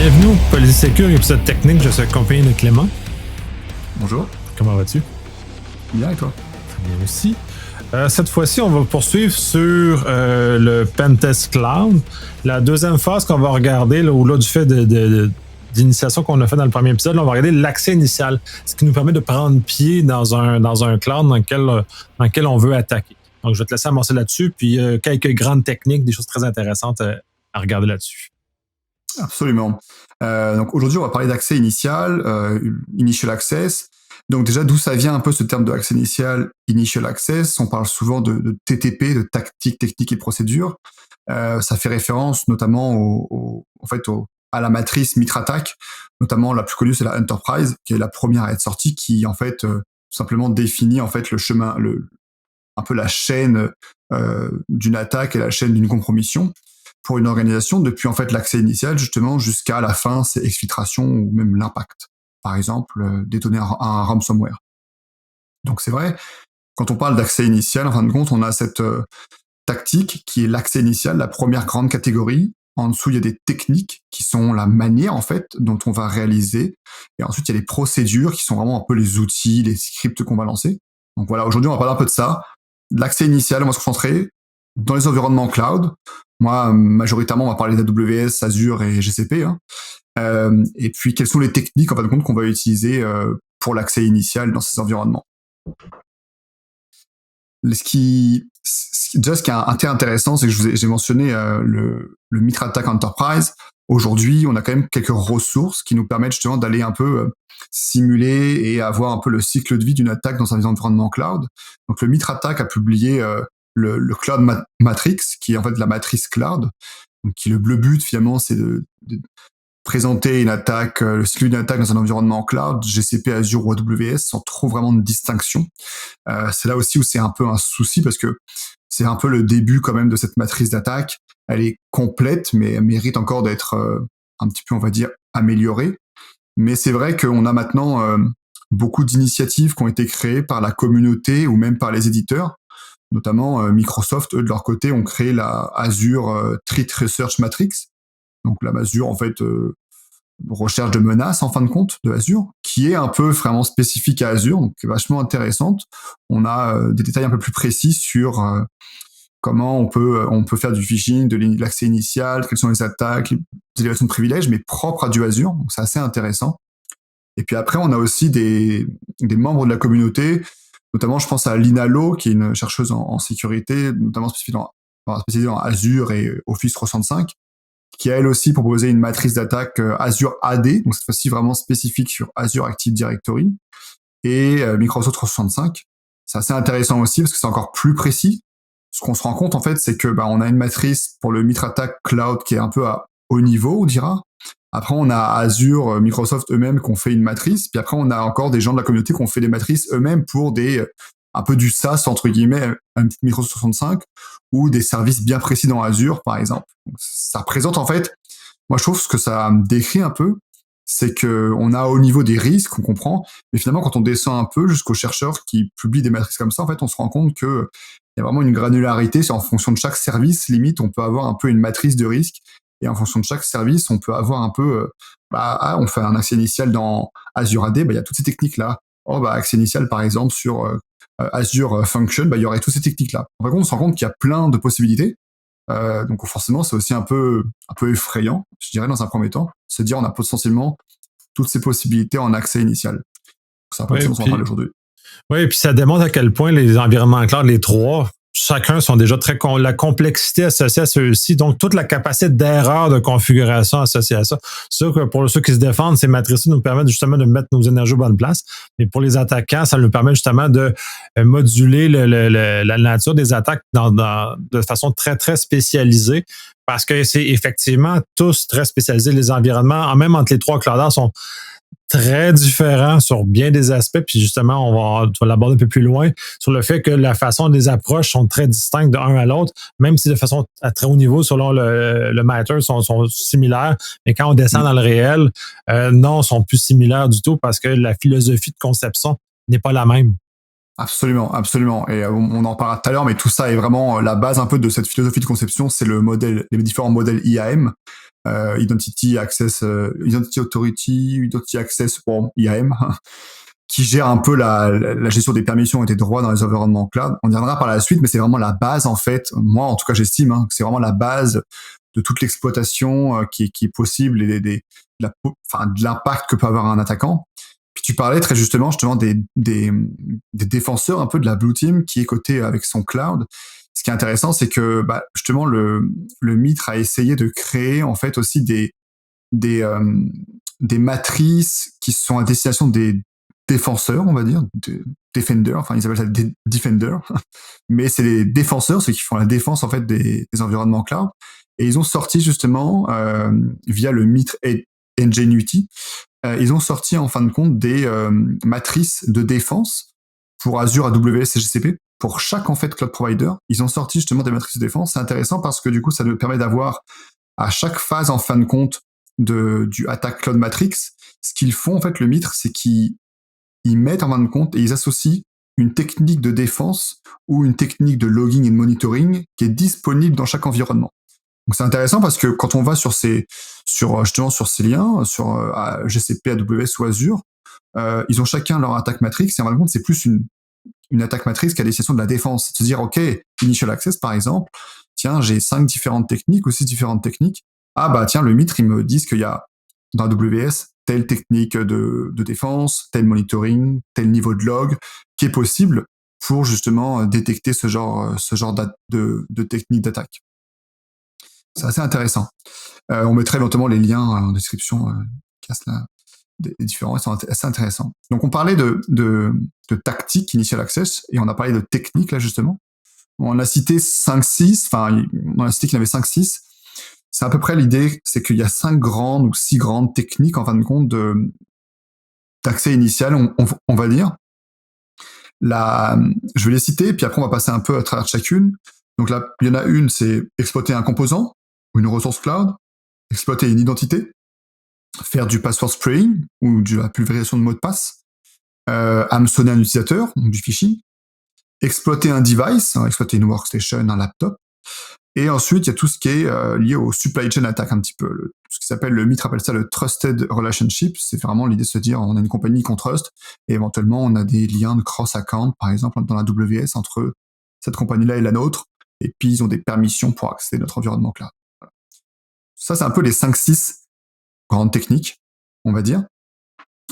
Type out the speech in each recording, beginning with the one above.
Bienvenue au Polysécure, épisode technique. Je suis accompagné de Clément. Bonjour. Comment vas-tu? Bien, et toi? Très bien aussi. Cette fois-ci, on va poursuivre sur le Pentest Cloud. La deuxième phase qu'on va regarder, là, au-delà du fait d'initiation qu'on a fait dans le premier épisode, là, on va regarder l'accès initial, ce qui nous permet de prendre pied dans un cloud dans lequel on veut attaquer. Donc, je vais te laisser amorcer là-dessus, puis quelques grandes techniques, des choses très intéressantes à regarder là-dessus. Absolument. Donc aujourd'hui, on va parler d'accès initial, initial access. Donc déjà, d'où ça vient un peu ce terme de accès initial, initial access? On parle souvent de TTP, de tactique, technique et procédure. Ça fait référence notamment à la matrice Mitra-Attack. Notamment, la plus connue, c'est la Enterprise, qui est la première à être sortie, qui en fait tout simplement définit en fait le chemin, un peu la chaîne d'une attaque et la chaîne d'une compromission pour une organisation, depuis en fait l'accès initial justement jusqu'à la fin, c'est exfiltration ou même l'impact. Par exemple, détonner un ransomware. Donc c'est vrai, quand on parle d'accès initial, en fin de compte, on a cette tactique qui est l'accès initial, la première grande catégorie. En dessous, il y a des techniques qui sont la manière en fait dont on va réaliser. Et ensuite, il y a les procédures qui sont vraiment un peu les outils, les scripts qu'on va lancer. Donc voilà, aujourd'hui, on va parler un peu de ça. L'accès initial, on va se concentrer dans les environnements cloud. Moi, majoritairement, on va parler d'AWS, Azure et GCP. Et puis, quelles sont les techniques, en fin de compte, qu'on va utiliser pour l'accès initial dans ces environnements. Ce qui est intéressant, c'est que j'ai mentionné le Mitra-Attack Enterprise. Aujourd'hui, on a quand même quelques ressources qui nous permettent justement d'aller un peu simuler et avoir un peu le cycle de vie d'une attaque dans un environnement cloud. Donc, le Mitra-Attack a publié le Cloud Matrix, qui est en fait la matrice cloud. Donc, le but finalement, c'est de présenter une attaque, le cycle d'une attaque dans un environnement cloud, GCP, Azure ou AWS, sans trop vraiment de distinction. C'est là aussi où c'est un peu un souci, parce que c'est un peu le début quand même de cette matrice d'attaque. Elle est complète, mais elle mérite encore d'être un petit peu, on va dire, améliorée. Mais c'est vrai qu'on a maintenant beaucoup d'initiatives qui ont été créées par la communauté ou même par les éditeurs. Notamment Microsoft, eux, de leur côté, ont créé la Azure Threat Research Matrix. Donc la Azure, en fait, recherche de menaces, en fin de compte, de Azure, qui est un peu vraiment spécifique à Azure, donc qui est vachement intéressante. On a des détails un peu plus précis sur comment on peut faire du phishing, de l'accès initial, quelles sont les attaques, les élévations de privilèges, mais propres à du Azure, donc c'est assez intéressant. Et puis après, on a aussi des membres de la communauté, notamment je pense à Lina Lo, qui est une chercheuse en sécurité, notamment spécialisée en Azure et Office 365, qui a elle aussi proposé une matrice d'attaque Azure AD, donc cette fois-ci vraiment spécifique sur Azure Active Directory, et Microsoft 365. C'est assez intéressant aussi parce que c'est encore plus précis. Ce qu'on se rend compte en fait, c'est que on a une matrice pour le Mitra-Attack Cloud qui est un peu à haut niveau, on dira. Après, on a Azure, Microsoft eux-mêmes qui ont fait une matrice, puis après on a encore des gens de la communauté qui ont fait des matrices eux-mêmes pour un peu du SaaS, entre guillemets, un petit Microsoft 365, ou des services bien précis dans Azure, par exemple. Donc, ça représente, en fait, moi je trouve ce que ça décrit un peu, c'est qu'on a au niveau des risques, on comprend, mais finalement, quand on descend un peu jusqu'aux chercheurs qui publient des matrices comme ça, en fait, on se rend compte qu'il y a vraiment une granularité, c'est en fonction de chaque service, limite, on peut avoir un peu une matrice de risque, et en fonction de chaque service, on peut avoir un peu, on fait un accès initial dans Azure AD, il y a toutes ces techniques-là. Accès initial, par exemple, sur Azure Function, il y aurait toutes ces techniques-là. En fait, on se rend compte qu'il y a plein de possibilités. Donc forcément, c'est aussi un peu effrayant, je dirais, dans un premier temps, se dire on a potentiellement toutes ces possibilités en accès initial. Ça va pas être on en parle aujourd'hui. Oui, et puis ça démontre à quel point les environnements cloud, les trois, chacun sont déjà la complexité associée à ceux-ci, donc toute la capacité d'erreur de configuration associée à ça. C'est sûr que pour ceux qui se défendent, ces matrices nous permettent justement de mettre nos énergies aux bonnes places, mais pour les attaquants, ça nous permet justement de moduler la nature des attaques de façon très, très spécialisée, parce que c'est effectivement tous très spécialisés. Les environnements, même entre les trois clouders, sont très différents sur bien des aspects, puis justement, on va l'aborder un peu plus loin sur le fait que la façon des approches sont très distinctes d'un à l'autre, même si de façon à très haut niveau, selon le matter, sont similaires, mais quand on descend dans le réel, non, sont plus similaires du tout parce que la philosophie de conception n'est pas la même. Absolument, absolument. Et on en parlera tout à l'heure, mais tout ça est vraiment la base un peu de cette philosophie de conception, c'est les différents modèles IAM, Identity Access, Identity Authority, Identity Access, bon, IAM, qui gère un peu la gestion des permissions et des droits dans les environnements cloud. On y reviendra par la suite, mais c'est vraiment la base, en fait. Moi, en tout cas, j'estime que c'est vraiment la base de toute l'exploitation qui est possible et de l'impact que peut avoir un attaquant. Puis tu parlais très justement des défenseurs un peu de la Blue Team qui est coté avec son cloud. Ce qui est intéressant, c'est que justement le Mitre a essayé de créer en fait aussi des matrices qui sont à destination des défenseurs, on va dire, defenders, enfin ils appellent ça des defenders, mais c'est les défenseurs, ceux qui font la défense en fait des environnements cloud. Et ils ont sorti justement via le Mitre Ingenuity, ils ont sorti en fin de compte des matrices de défense pour Azure, AWS et GCP. Pour chaque en fait cloud provider, ils ont sorti justement des matrices de défense. C'est intéressant parce que du coup, ça nous permet d'avoir à chaque phase en fin de compte du attaque cloud matrix, ce qu'ils font en fait le Mitre, c'est qu'ils mettent en fin de compte et ils associent une technique de défense ou une technique de logging et de monitoring qui est disponible dans chaque environnement. Donc c'est intéressant parce que quand on va sur ces liens, sur GCP, AWS ou Azure, ils ont chacun leur attaque matrix et en fin de compte c'est plus une attaque matrix qu'à destination de la défense. C'est de se dire ok, initial access par exemple, tiens j'ai 5 différentes techniques ou 6 différentes techniques. Ah bah tiens le Mitre ils me disent qu'il y a dans AWS telle technique de défense, tel monitoring, tel niveau de log qui est possible pour justement détecter ce genre de technique d'attaque. C'est assez intéressant. On mettrait éventuellement les liens en description des différents, ils sont assez intéressants. Donc on parlait de tactique initial access et on a parlé de technique là justement. On a cité 5-6, enfin on a cité qu'il y en avait 5-6. C'est à peu près l'idée, c'est qu'il y a 5 grandes ou 6 grandes techniques en fin de compte d'accès initial, on va dire. Je vais les citer, puis après on va passer un peu à travers chacune. Donc là, il y en a une, c'est exploiter un composant ou une ressource cloud, exploiter une identité, faire du password spraying ou de la pulvérisation de mots de passe, hameçonner un utilisateur, donc du phishing, exploiter un device, exploiter une workstation, un laptop, et ensuite il y a tout ce qui est lié au supply chain attack un petit peu, ce qui s'appelle, le Mitre appelle ça le trusted relationship, c'est vraiment l'idée de se dire on a une compagnie qu'on trust, et éventuellement on a des liens de cross-account, par exemple dans la AWS, entre cette compagnie-là et la nôtre, et puis ils ont des permissions pour accéder à notre environnement cloud. Voilà. Ça, c'est un peu les 5-6 grandes techniques, on va dire.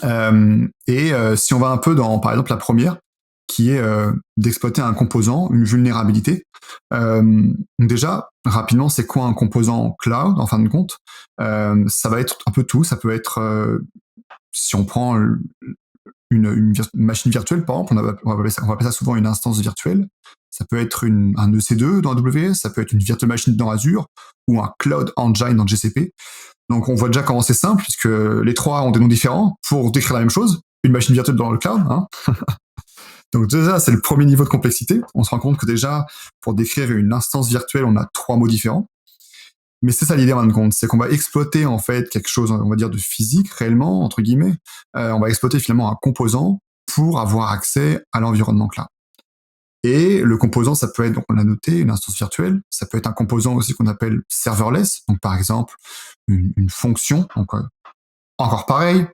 Si on va un peu dans, par exemple, la première, qui est d'exploiter un composant, une vulnérabilité. Déjà, rapidement, c'est quoi un composant cloud, en fin de compte? Ça va être un peu tout. Ça peut être, si on prend une machine virtuelle, par exemple, on va appeler ça souvent une instance virtuelle. Ça peut être un EC2 dans AWS, ça peut être une virtual machine dans Azure, ou un Cloud Engine dans GCP. Donc on voit déjà comment c'est simple, puisque les trois ont des noms différents pour décrire la même chose, une machine virtuelle dans le cloud. Donc déjà, c'est le premier niveau de complexité. On se rend compte que déjà, pour décrire une instance virtuelle, on a 3 mots différents. Mais c'est ça l'idée en fin de compte, c'est qu'on va exploiter en fait quelque chose, on va dire, de physique réellement, entre guillemets. On va exploiter finalement un composant pour avoir accès à l'environnement cloud. Et le composant, ça peut être, donc on l'a noté, une instance virtuelle. Ça peut être un composant aussi qu'on appelle serverless. Donc par exemple, une fonction. Donc encore pareil,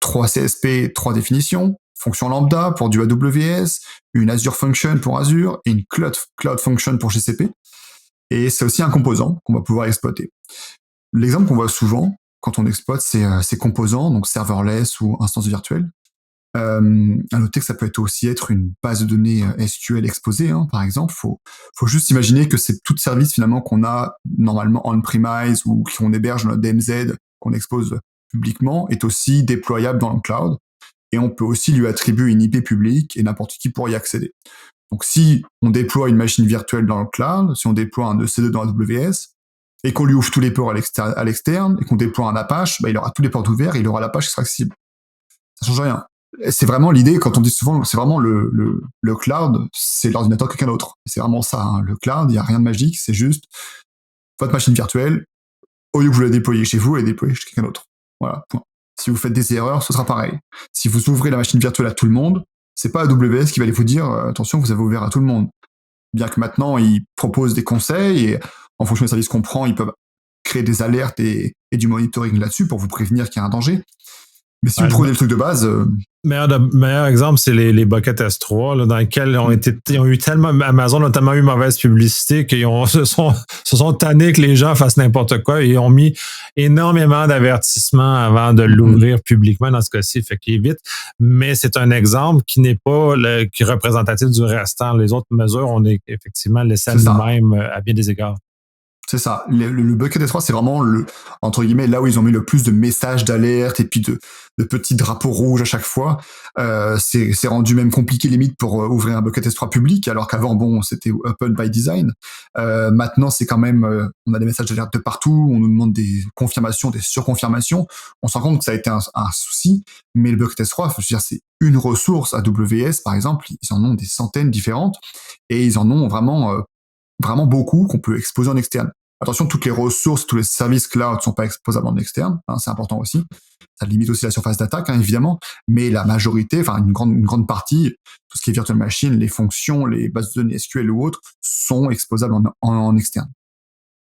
3 CSP, 3 définitions. Fonction lambda pour du AWS, une Azure Function pour Azure et une Cloud Function pour GCP. Et c'est aussi un composant qu'on va pouvoir exploiter. L'exemple qu'on voit souvent quand on exploite ces composants, donc serverless ou instance virtuelle. À noter que ça peut aussi être une base de données SQL exposée, par exemple. Faut juste imaginer que c'est tout service finalement qu'on a normalement on-premise ou qu'on héberge dans notre DMZ, qu'on expose publiquement, est aussi déployable dans le cloud. Et on peut aussi lui attribuer une IP publique et n'importe qui pourra y accéder. Donc si on déploie une machine virtuelle dans le cloud, si on déploie un EC2 dans AWS, et qu'on lui ouvre tous les ports à l'externe, et qu'on déploie un Apache, il aura tous les ports ouverts et il aura l'Apache qui sera accessible. Ça change rien. C'est vraiment l'idée, quand on dit souvent, c'est vraiment le cloud, c'est l'ordinateur de quelqu'un d'autre. C'est vraiment ça, le cloud, il n'y a rien de magique, c'est juste votre machine virtuelle, au lieu que vous la déployez chez vous, elle est déployée chez quelqu'un d'autre. Voilà, point. Si vous faites des erreurs, ce sera pareil. Si vous ouvrez la machine virtuelle à tout le monde, C'est pas AWS qui va aller vous dire attention, vous avez ouvert à tout le monde. Bien que maintenant, ils proposent des conseils et en fonction des services qu'on prend, ils peuvent créer des alertes et du monitoring là-dessus pour vous prévenir qu'il y a un danger. Mais si vous prenez le truc de base... meilleur exemple, c'est les buckets S3, là, dans lesquels ils ont eu tellement, Amazon a tellement eu mauvaise publicité qu'ils se sont tannés que les gens fassent n'importe quoi et ils ont mis énormément d'avertissements avant de l'ouvrir publiquement dans ce cas-ci, fait qu'il évite. Mais c'est un exemple qui n'est pas qui est représentatif du restant. Les autres mesures, on est effectivement laissé à nous-mêmes à bien des égards. C'est ça. Le bucket S3, c'est vraiment entre guillemets, là où ils ont mis le plus de messages d'alerte et puis de petits drapeaux rouges à chaque fois. C'est rendu même compliqué limite pour ouvrir un bucket S3 public, alors qu'avant, bon, c'était open by design. Maintenant, c'est quand même, on a des messages d'alerte de partout, on nous demande des confirmations, des surconfirmations. On se rend compte que ça a été un souci, mais le bucket S3, je veux dire, c'est une ressource. AWS, par exemple, ils en ont des centaines différentes et ils en ont vraiment beaucoup qu'on peut exposer en externe. Attention, toutes les ressources, tous les services cloud ne sont pas exposables en externe, c'est important aussi. Ça limite aussi la surface d'attaque, évidemment, mais la majorité, enfin une grande partie, tout ce qui est virtual machine, les fonctions, les bases de données SQL ou autres, sont exposables en externe.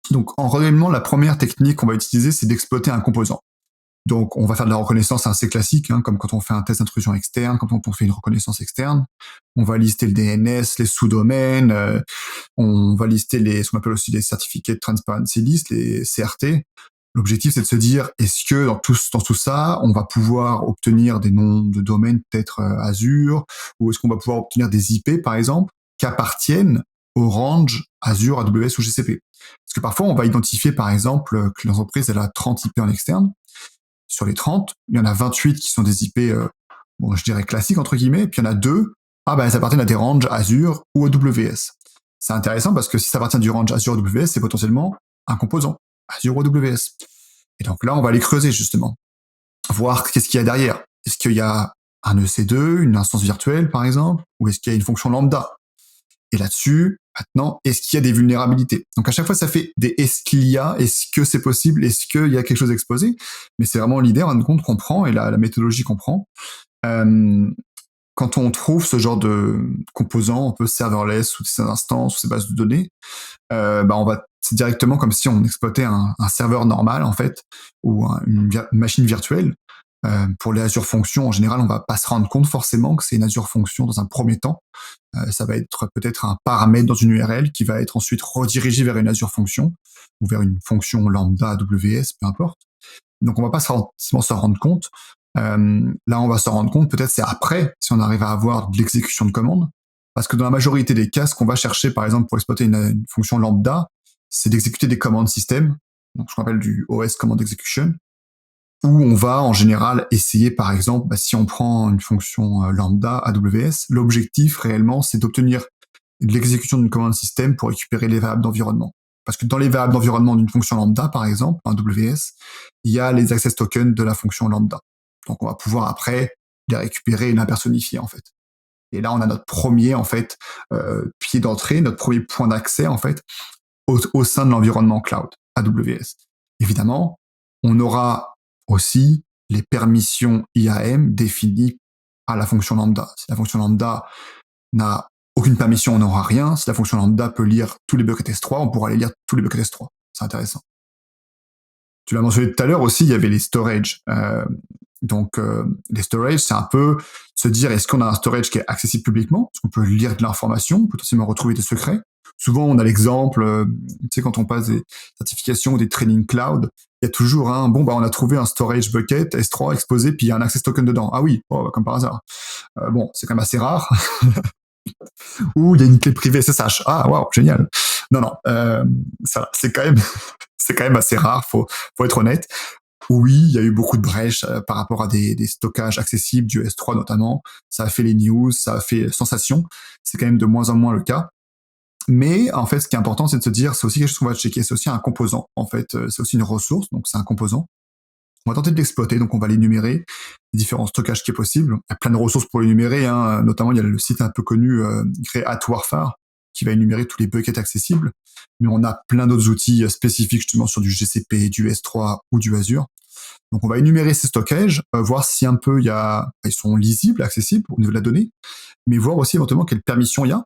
Donc en renouvellement, la première technique qu'on va utiliser, c'est d'exploiter un composant. Donc, on va faire de la reconnaissance assez classique, comme quand on fait un test d'intrusion externe, quand on fait une reconnaissance externe. On va lister le DNS, les sous-domaines, on va lister ce qu'on appelle aussi les Certificate Transparency List, les CRT. L'objectif, c'est de se dire, est-ce que dans tout ça, on va pouvoir obtenir des noms de domaines, peut-être Azure, ou est-ce qu'on va pouvoir obtenir des IP, par exemple, qui appartiennent au range Azure, AWS ou GCP. Parce que parfois, on va identifier, par exemple, que l'entreprise elle a 30 IP en externe. Sur les 30, il y en a 28 qui sont des IP, je dirais classiques, entre guillemets, puis il y en a 2, elles appartiennent à des ranges Azure ou AWS. C'est intéressant parce que si ça appartient du range Azure ou AWS, c'est potentiellement un composant, Azure ou AWS. Et donc là, on va aller creuser, justement. Voir qu'est-ce qu'il y a derrière. Est-ce qu'il y a un EC2, une instance virtuelle, par exemple, ou est-ce qu'il y a une fonction lambda? Et là-dessus, maintenant, est-ce qu'il y a des vulnérabilités? Donc à chaque fois, ça fait des est-ce qu'il y a, est-ce que c'est possible, est-ce qu'il y a quelque chose exposé? Mais c'est vraiment l'idée, en fin de compte, qu'on prend et la méthodologie qu'on prend. Quand on trouve ce genre de composants un peu serverless ou ces instances ou ces bases de données, c'est directement comme si on exploitait un serveur normal, en fait, ou une machine virtuelle. Pour les Azure Functions, en général, on va pas se rendre compte forcément que c'est une Azure Function dans un premier temps. Ça va être peut-être un paramètre dans une URL qui va être ensuite redirigé vers une Azure Function ou vers une fonction lambda AWS, peu importe. Donc on va pas forcément se rendre compte. Là, on va se rendre compte, peut-être c'est après, si on arrive à avoir de l'exécution de commande. Parce que dans la majorité des cas, ce qu'on va chercher, par exemple, pour exploiter une fonction lambda, c'est d'exécuter des commandes système, donc ce qu'on appelle du OS Command Execution, où on va en général essayer, par exemple, si on prend une fonction lambda AWS, l'objectif réellement, c'est d'obtenir de l'exécution d'une commande système pour récupérer les variables d'environnement. Parce que dans les variables d'environnement d'une fonction lambda, par exemple, en AWS, il y a les access tokens de la fonction lambda. Donc on va pouvoir après les récupérer et l'impersonnifier, en fait. Et là, on a notre premier, en fait, pied d'entrée, notre premier point d'accès, en fait, au sein de l'environnement cloud, AWS. Évidemment, on aura aussi les permissions IAM définies à la fonction lambda. Si la fonction lambda n'a aucune permission, on n'aura rien. Si la fonction lambda peut lire tous les buckets S3, on pourra aller lire tous les buckets S3. C'est intéressant. Tu l'as mentionné tout à l'heure aussi, il y avait les storage. Les storage, c'est un peu se dire, est-ce qu'on a un storage qui est accessible publiquement? Est-ce qu'on peut lire de l'information, potentiellement retrouver des secrets? Souvent, on a l'exemple, quand on passe des certifications ou des training cloud, il y a toujours on a trouvé un storage bucket S3 exposé, puis il y a un access token dedans. Ah oui, comme par hasard. C'est quand même assez rare. Ou il y a une clé privée SSH. Ah, waouh, génial. Non, ça, c'est quand même assez rare, faut être honnête. Oui, il y a eu beaucoup de brèches par rapport à des stockages accessibles du S3 notamment. Ça a fait les news, ça a fait sensation. C'est quand même de moins en moins le cas. Mais en fait, ce qui est important, c'est de se dire, c'est aussi quelque chose qu'on va checker, c'est aussi un composant. En fait, c'est aussi une ressource, donc c'est un composant. On va tenter de l'exploiter, donc on va l'énumérer, les différents stockages qui est possible. Il y a plein de ressources pour l'énumérer, notamment il y a le site un peu connu Create Warfare qui va énumérer tous les buckets accessibles. Mais on a plein d'autres outils spécifiques justement sur du GCP, du S3 ou du Azure Donc on va énumérer ces stockages, voir si un peu ils sont lisibles, accessibles au niveau de la donnée, mais voir aussi éventuellement quelles permissions il y a.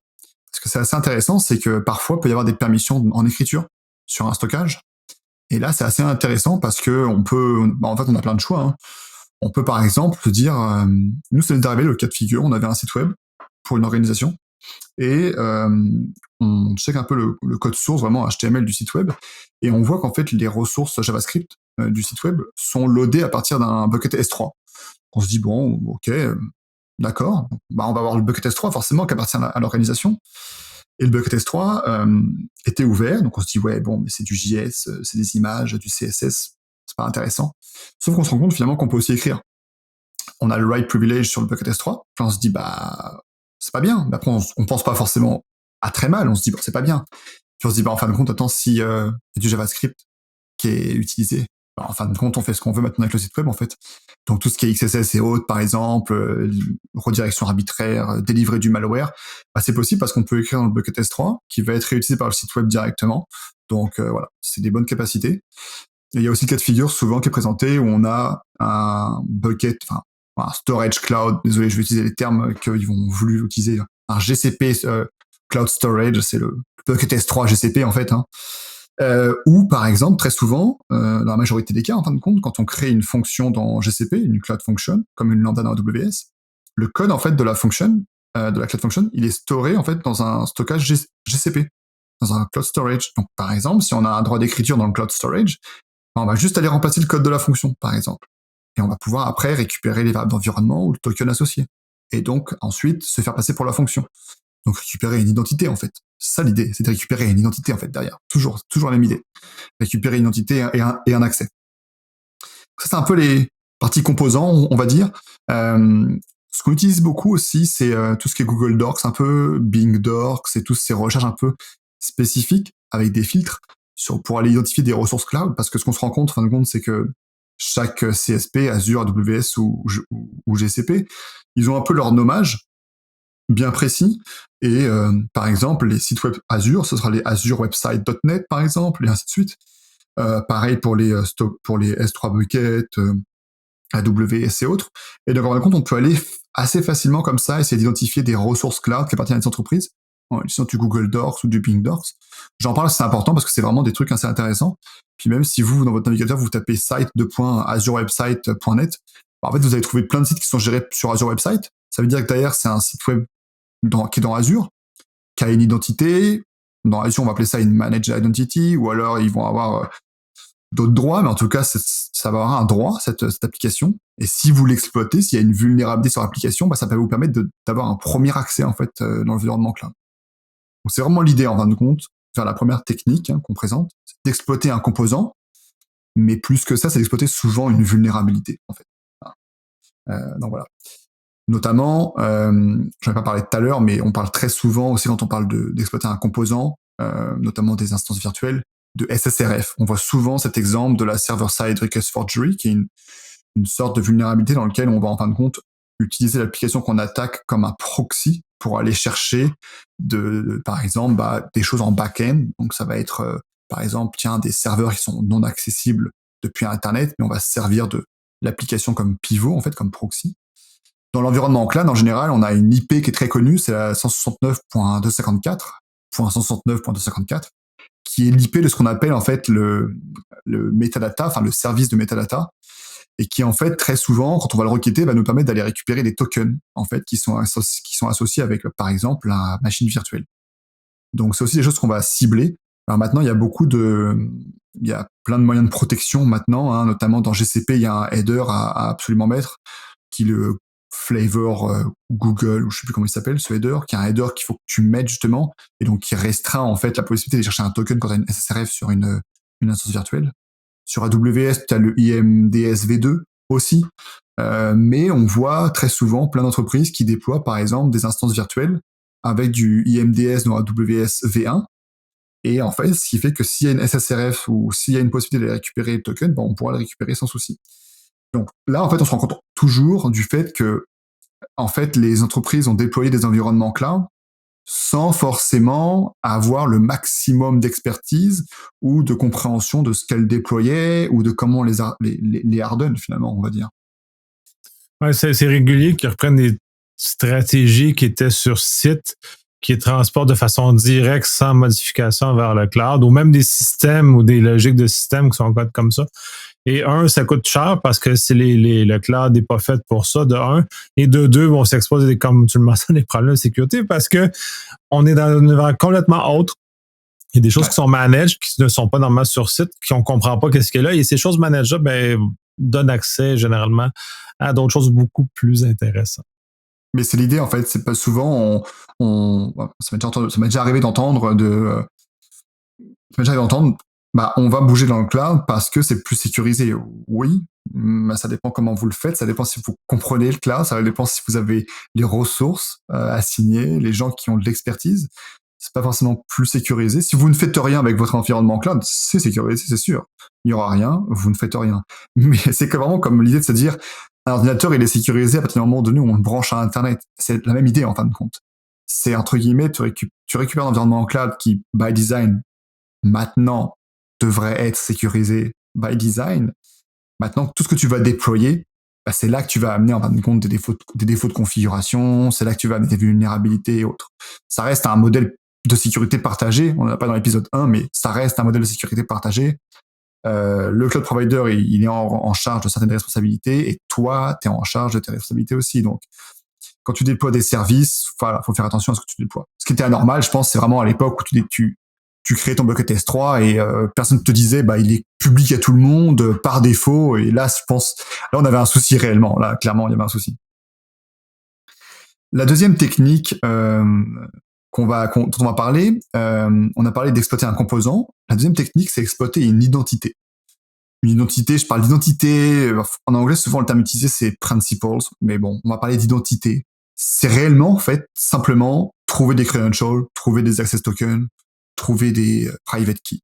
Parce que c'est assez intéressant, c'est que parfois il peut y avoir des permissions en écriture sur un stockage. Et là, c'est assez intéressant parce que en fait, on a plein de choix, hein. On peut par exemple se dire, nous, ça nous est arrivé le cas de figure, on avait un site web pour une organisation et on check un peu le code source, vraiment HTML du site web, et on voit qu'en fait, les ressources JavaScript du site web sont loadées à partir d'un bucket S3. On se dit, bon, ok, d'accord, bah, on va avoir le bucket S3 forcément qui appartient à l'organisation. Et le bucket S3 était ouvert, donc on se dit, ouais, bon, mais c'est du JS, c'est des images, du CSS, c'est pas intéressant. Sauf qu'on se rend compte finalement qu'on peut aussi écrire. On a le write privilege sur le bucket S3, puis on se dit, bah, c'est pas bien. Mais après, on pense pas forcément à très mal, on se dit, bon, c'est pas bien. Puis on se dit, bah, en fin de compte, attends, si y a du JavaScript qui est utilisé, bah, en fin de compte, on fait ce qu'on veut maintenant avec le site web, en fait. Donc tout ce qui est XSS et autres, par exemple, redirection arbitraire, délivrer du malware, bah, c'est possible parce qu'on peut écrire dans le bucket S3 qui va être réutilisé par le site web directement. Donc voilà, c'est des bonnes capacités. Et il y a aussi le cas de figure souvent qui est présenté où on a un bucket, enfin un storage cloud, désolé, je vais utiliser les termes qu'ils vont voulu utiliser, un GCP cloud storage, c'est le bucket S3 GCP en fait, hein. Ou par exemple, très souvent, dans la majorité des cas, en fin de compte, quand on crée une fonction dans GCP, une cloud function, comme une lambda dans AWS, le code en fait de la function, de la cloud function, il est storé en fait dans un stockage GCP, dans un cloud storage. Donc par exemple, si on a un droit d'écriture dans le cloud storage, on va juste aller remplacer le code de la fonction, par exemple, et on va pouvoir après récupérer les variables d'environnement ou le token associé, et donc ensuite se faire passer pour la fonction. Donc récupérer une identité en fait. C'est ça l'idée, c'est de récupérer une identité en fait derrière. Toujours la même idée. Récupérer une identité et un accès. Ça c'est un peu les parties composants, on va dire. Ce qu'on utilise beaucoup aussi, c'est tout ce qui est Google Docs, un peu Bing Docs et toutes ces recherches un peu spécifiques avec des filtres pour aller identifier des ressources cloud, parce que ce qu'on se rend compte, en fin de compte, c'est que chaque CSP, Azure, AWS ou GCP, ils ont un peu leur nommage bien précis. Et par exemple, les sites web Azure, ce sera les azurewebsite.net par exemple, et ainsi de suite. Pareil pour les S3 Bucket, AWS et autres. Et donc, en fin de compte, on peut aller assez facilement comme ça, essayer d'identifier des ressources cloud qui appartiennent à des entreprises, en utilisant du Google Docs ou du Bing Docs. J'en parle, c'est important parce que c'est vraiment des trucs assez intéressants. Puis même si vous, dans votre navigateur, vous tapez site.azurewebsite.net, en fait, vous allez trouver plein de sites qui sont gérés sur Azure Website. Ça veut dire que derrière, c'est un site web qui est dans Azure, qui a une identité. Dans Azure, on va appeler ça une managed identity, ou alors ils vont avoir d'autres droits, mais en tout cas, ça va avoir un droit, cette application. Et si vous l'exploitez, s'il y a une vulnérabilité sur l'application, bah, ça peut vous permettre d'avoir un premier accès en fait dans l'environnement cloud. Donc c'est vraiment l'idée en fin de compte, faire la première technique qu'on présente, c'est d'exploiter un composant, mais plus que ça, c'est d'exploiter souvent une vulnérabilité en fait. Donc voilà. Notamment, j'en ai pas parlé tout à l'heure, mais on parle très souvent aussi quand on parle d'exploiter un composant, notamment des instances virtuelles, de SSRF. On voit souvent cet exemple de la server-side request forgery, qui est une sorte de vulnérabilité dans laquelle on va en fin de compte utiliser l'application qu'on attaque comme un proxy pour aller chercher par exemple, des choses en back-end. Donc ça va être, par exemple, des serveurs qui sont non accessibles depuis Internet, mais on va se servir de l'application comme pivot, en fait, comme proxy. Dans l'environnement cloud, en général, on a une IP qui est très connue, c'est la 169.254, qui est l'IP de ce qu'on appelle en fait le metadata, enfin le service de metadata, et qui en fait très souvent, quand on va le requêter, va nous permettre d'aller récupérer des tokens en fait qui sont associés avec par exemple la machine virtuelle. Donc c'est aussi des choses qu'on va cibler. Alors maintenant, il y a plein de moyens de protection maintenant, hein, notamment dans GCP, il y a un header à absolument mettre, qui est le flavor Google, ou je sais plus comment il s'appelle, ce header, qui est un header qu'il faut que tu mettes justement, et donc qui restreint en fait la possibilité de chercher un token quand tu as une SSRF sur une instance virtuelle. Sur AWS, tu as le IMDS V2 aussi, mais on voit très souvent plein d'entreprises qui déploient par exemple des instances virtuelles avec du IMDS dans AWS V1, et en fait, ce qui fait que s'il y a une SSRF ou s'il y a une possibilité de récupérer le token, on pourra le récupérer sans souci. Donc là, en fait, on se rend compte toujours du fait que, en fait, les entreprises ont déployé des environnements cloud sans forcément avoir le maximum d'expertise ou de compréhension de ce qu'elle déployait ou de comment les harden, finalement, on va dire. Ouais, c'est régulier qu'ils reprennent des stratégies qui étaient sur site, qui transportent de façon directe, sans modification vers le cloud, ou même des systèmes ou des logiques de systèmes qui sont comme ça. Et ça coûte cher parce que le cloud n'est pas fait pour ça, de un. Et de deux, on s'expose, comme tu le mentionnes, des problèmes de sécurité parce que on est dans un univers complètement autre. Il y a des choses qui sont managed, qui ne sont pas normalement sur site, qu'on ne comprend pas qu'est-ce qu'il y a là. Et ces choses managées, donnent accès généralement à d'autres choses beaucoup plus intéressantes. Mais c'est l'idée, en fait. C'est pas souvent, ça m'est déjà arrivé d'entendre on va bouger dans le cloud parce que c'est plus sécurisé. Oui, mais ça dépend comment vous le faites, ça dépend si vous comprenez le cloud, ça dépend si vous avez les ressources assignées, les gens qui ont de l'expertise. C'est pas forcément plus sécurisé. Si vous ne faites rien avec votre environnement cloud, c'est sécurisé, c'est sûr. Il n'y aura rien, vous ne faites rien. Mais c'est vraiment comme l'idée de se dire, un ordinateur, il est sécurisé à partir du moment donné où on le branche à Internet. C'est la même idée, en fin de compte. C'est, entre guillemets, tu récupères un environnement cloud qui, by design, maintenant, devrait être sécurisé by design. Maintenant, tout ce que tu vas déployer, c'est là que tu vas amener en fin de compte des défauts de configuration, c'est là que tu vas amener des vulnérabilités et autres. Ça reste un modèle de sécurité partagé, on n'en a pas dans l'épisode 1, mais ça reste un modèle de sécurité partagé. Le cloud provider, il est en charge de certaines responsabilités et toi, tu es en charge de tes responsabilités aussi. Donc, quand tu déploies des services, voilà, faut faire attention à ce que tu déploies. Ce qui était anormal, je pense, c'est vraiment à l'époque où tu créais ton bucket S3 et personne ne te disait il est public à tout le monde par défaut. Et là, je pense, là on avait un souci réellement. Là, clairement, il y avait un souci. La deuxième technique dont on va parler, on a parlé d'exploiter un composant. La deuxième technique, c'est exploiter une identité. Une identité, je parle d'identité. En anglais, souvent le terme utilisé c'est principles, mais bon, on va parler d'identité. C'est réellement en fait simplement trouver des credentials, trouver des access tokens, trouver des private keys.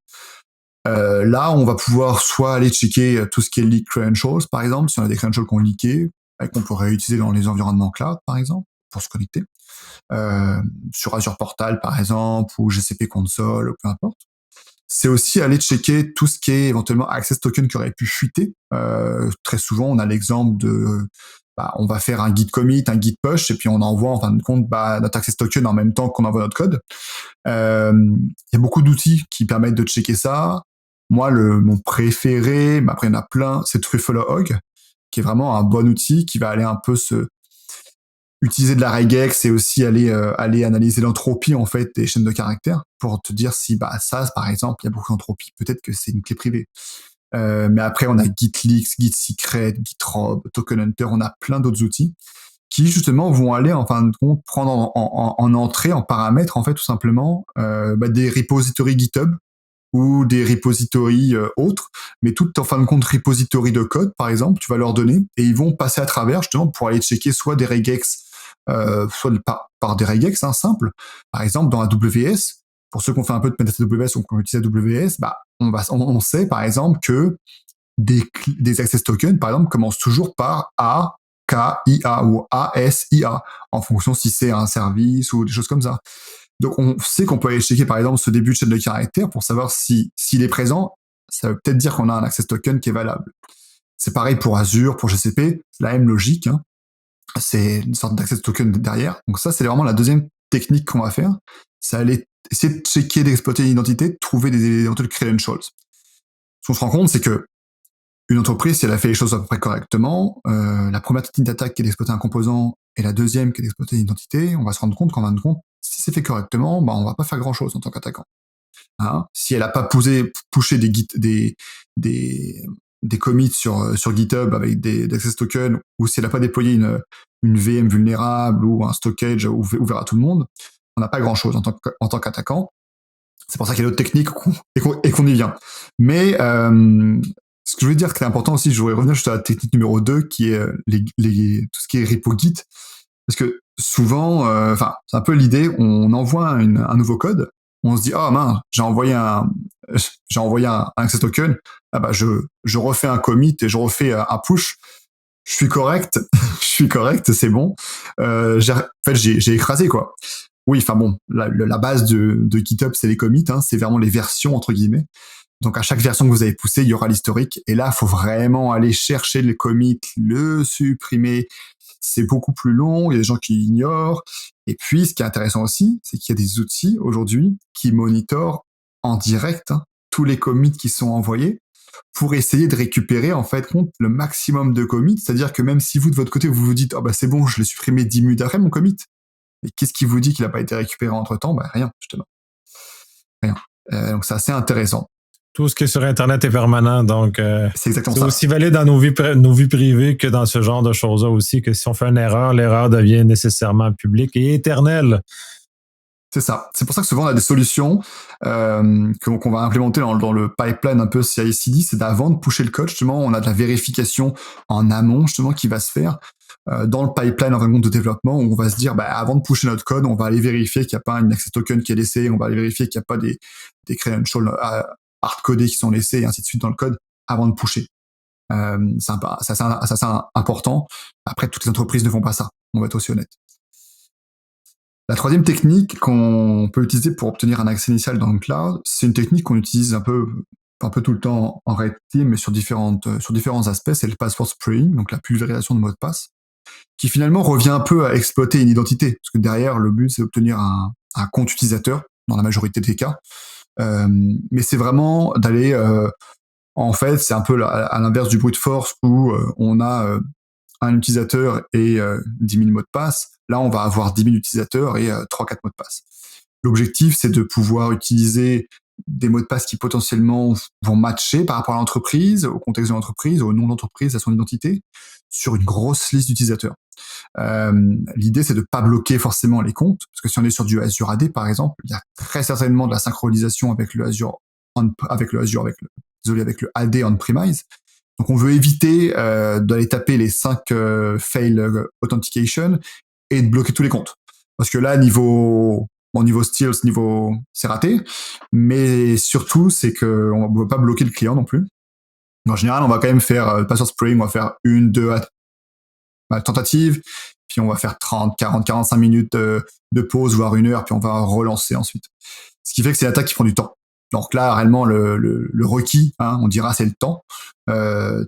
Là, on va pouvoir soit aller checker tout ce qui est leak credentials, par exemple, si on a des credentials qu'on leaké, qu'on peut réutiliser dans les environnements cloud, par exemple, pour se connecter. Sur Azure Portal, par exemple, ou GCP Console, peu importe. C'est aussi aller checker tout ce qui est éventuellement access token qui aurait pu fuiter. Très souvent, on a l'exemple de on va faire un git commit, un git push, et puis on envoie en fin de compte notre access token en même temps qu'on envoie notre code. Il y a beaucoup d'outils qui permettent de checker ça. Moi, mon préféré, mais après il y en a plein, c'est Truffle.org, qui est vraiment un bon outil qui va aller un peu utiliser de la regex et aussi aller analyser l'entropie en fait des chaînes de caractères pour te dire si ça par exemple il y a beaucoup d'entropie, peut-être que c'est une clé privée. Mais après on a GitLeaks, GitSecret, GitRob, Token Hunter, on a plein d'autres outils qui justement vont aller en fin de compte prendre en entrée, en paramètre en fait tout simplement des repositories GitHub ou des repositories autres, mais tout en fin de compte repository de code par exemple, tu vas leur donner et ils vont passer à travers justement pour aller checker soit des regex soit par des regex simples. Par exemple, dans AWS, pour ceux qui ont fait un peu de pentest AWS ou qui ont utilisé AWS, on sait par exemple que des access tokens, par exemple, commencent toujours par AKIA ou ASIA, en fonction si c'est un service ou des choses comme ça. Donc on sait qu'on peut aller checker par exemple ce début de chaîne de caractères pour savoir s'il est présent. Ça veut peut-être dire qu'on a un access token qui est valable. C'est pareil pour Azure, pour GCP, c'est la même logique. C'est une sorte d'access token derrière. Donc ça, c'est vraiment la deuxième technique qu'on va faire. C'est aller essayer de checker, d'exploiter une identité, de trouver des credentials. Ce qu'on se rend compte, c'est que une entreprise, si elle a fait les choses à peu près correctement, la première technique d'attaque qui est d'exploiter un composant et la deuxième qui est d'exploiter une identité, on va se rendre compte qu'en fin de compte, si c'est fait correctement, on va pas faire grand-chose en tant qu'attaquant. Si elle a pas pushé des commits sur GitHub avec des access tokens, ou si elle n'a pas déployé une VM vulnérable ou un stockage ouvert à tout le monde, on n'a pas grand-chose en tant qu'attaquant. C'est pour ça qu'il y a d'autres techniques et qu'on y vient. Mais ce que je veux dire que c'est important aussi, je voudrais revenir juste à la technique numéro 2, qui est tout ce qui est repo Git. Parce que souvent, c'est un peu l'idée, on envoie un nouveau code, on se dit mince, j'ai envoyé un access token, je refais un commit et je refais un push, je suis correct, c'est bon. J'ai écrasé quoi. Oui, enfin bon, la base de GitHub, c'est les commits, hein, c'est vraiment les versions, entre guillemets. Donc à chaque version que vous avez poussée, il y aura l'historique. Et là, il faut vraiment aller chercher le commit, le supprimer. C'est beaucoup plus long, il y a des gens qui ignorent. Et puis, ce qui est intéressant aussi, c'est qu'il y a des outils aujourd'hui qui monitorent en direct, hein, tous les commits qui sont envoyés pour essayer de récupérer en fait compte le maximum de commits. C'est-à-dire que même si vous de votre côté vous vous dites oh bah c'est bon, je l'ai supprimé 10 minutes après mon commit. Et qu'est-ce qui vous dit qu'il n'a pas été récupéré entre temps? Bah rien, justement. Rien. Donc c'est assez intéressant. Tout ce qui est sur Internet est permanent, donc c'est exactement c'est ça. aussi valide dans nos vies privées que dans ce genre de choses-là aussi, que si on fait une erreur, l'erreur devient nécessairement publique et éternelle. C'est ça. C'est pour ça que souvent on a des solutions qu'on va implémenter dans le pipeline un peu CI/CD, c'est d'avant de pusher le code, justement, on a de la vérification en amont, justement, qui va se faire dans le pipeline en compte de développement, où on va se dire, bah, avant de pusher notre code, on va aller vérifier qu'il n'y a pas une access token qui est laissé, on va aller vérifier qu'il n'y a pas des credentials hard-codés qui sont laissés, et ainsi de suite dans le code, avant de pusher. C'est assez important. Après, toutes les entreprises ne font pas ça, on va être aussi honnête. La troisième technique qu'on peut utiliser pour obtenir un accès initial dans le cloud, c'est une technique qu'on utilise un peu tout le temps en Red Team, mais sur différents aspects, c'est le password spraying, donc la pulvérisation de mots de passe, qui finalement revient un peu à exploiter une identité, parce que derrière, le but, c'est d'obtenir un compte utilisateur, dans la majorité des cas, mais c'est vraiment d'aller, en fait, c'est un peu à l'inverse du brute force, où on a un utilisateur et 10 000 mots de passe. Là, on va avoir 10 000 utilisateurs et 3-4 mots de passe. L'objectif, c'est de pouvoir utiliser des mots de passe qui potentiellement vont matcher par rapport à l'entreprise, au contexte de l'entreprise, au nom de l'entreprise, à son identité, sur une grosse liste d'utilisateurs. L'idée, c'est de pas bloquer forcément les comptes, parce que si on est sur du Azure AD, par exemple, il y a très certainement de la synchronisation avec le AD on-premise. Donc on veut éviter d'aller taper les 5 fail authentication et de bloquer tous les comptes. Parce que là, niveau steals, c'est raté. Mais surtout, c'est qu'on ne veut pas bloquer le client non plus. En général, on va quand même faire password spraying, on va faire 1-2 tentatives, puis on va faire 30, 40, 45 minutes de pause, voire 1 heure, puis on va relancer ensuite. Ce qui fait que c'est l'attaque qui prend du temps. Donc là, réellement, le requis, hein, on dira, c'est le temps.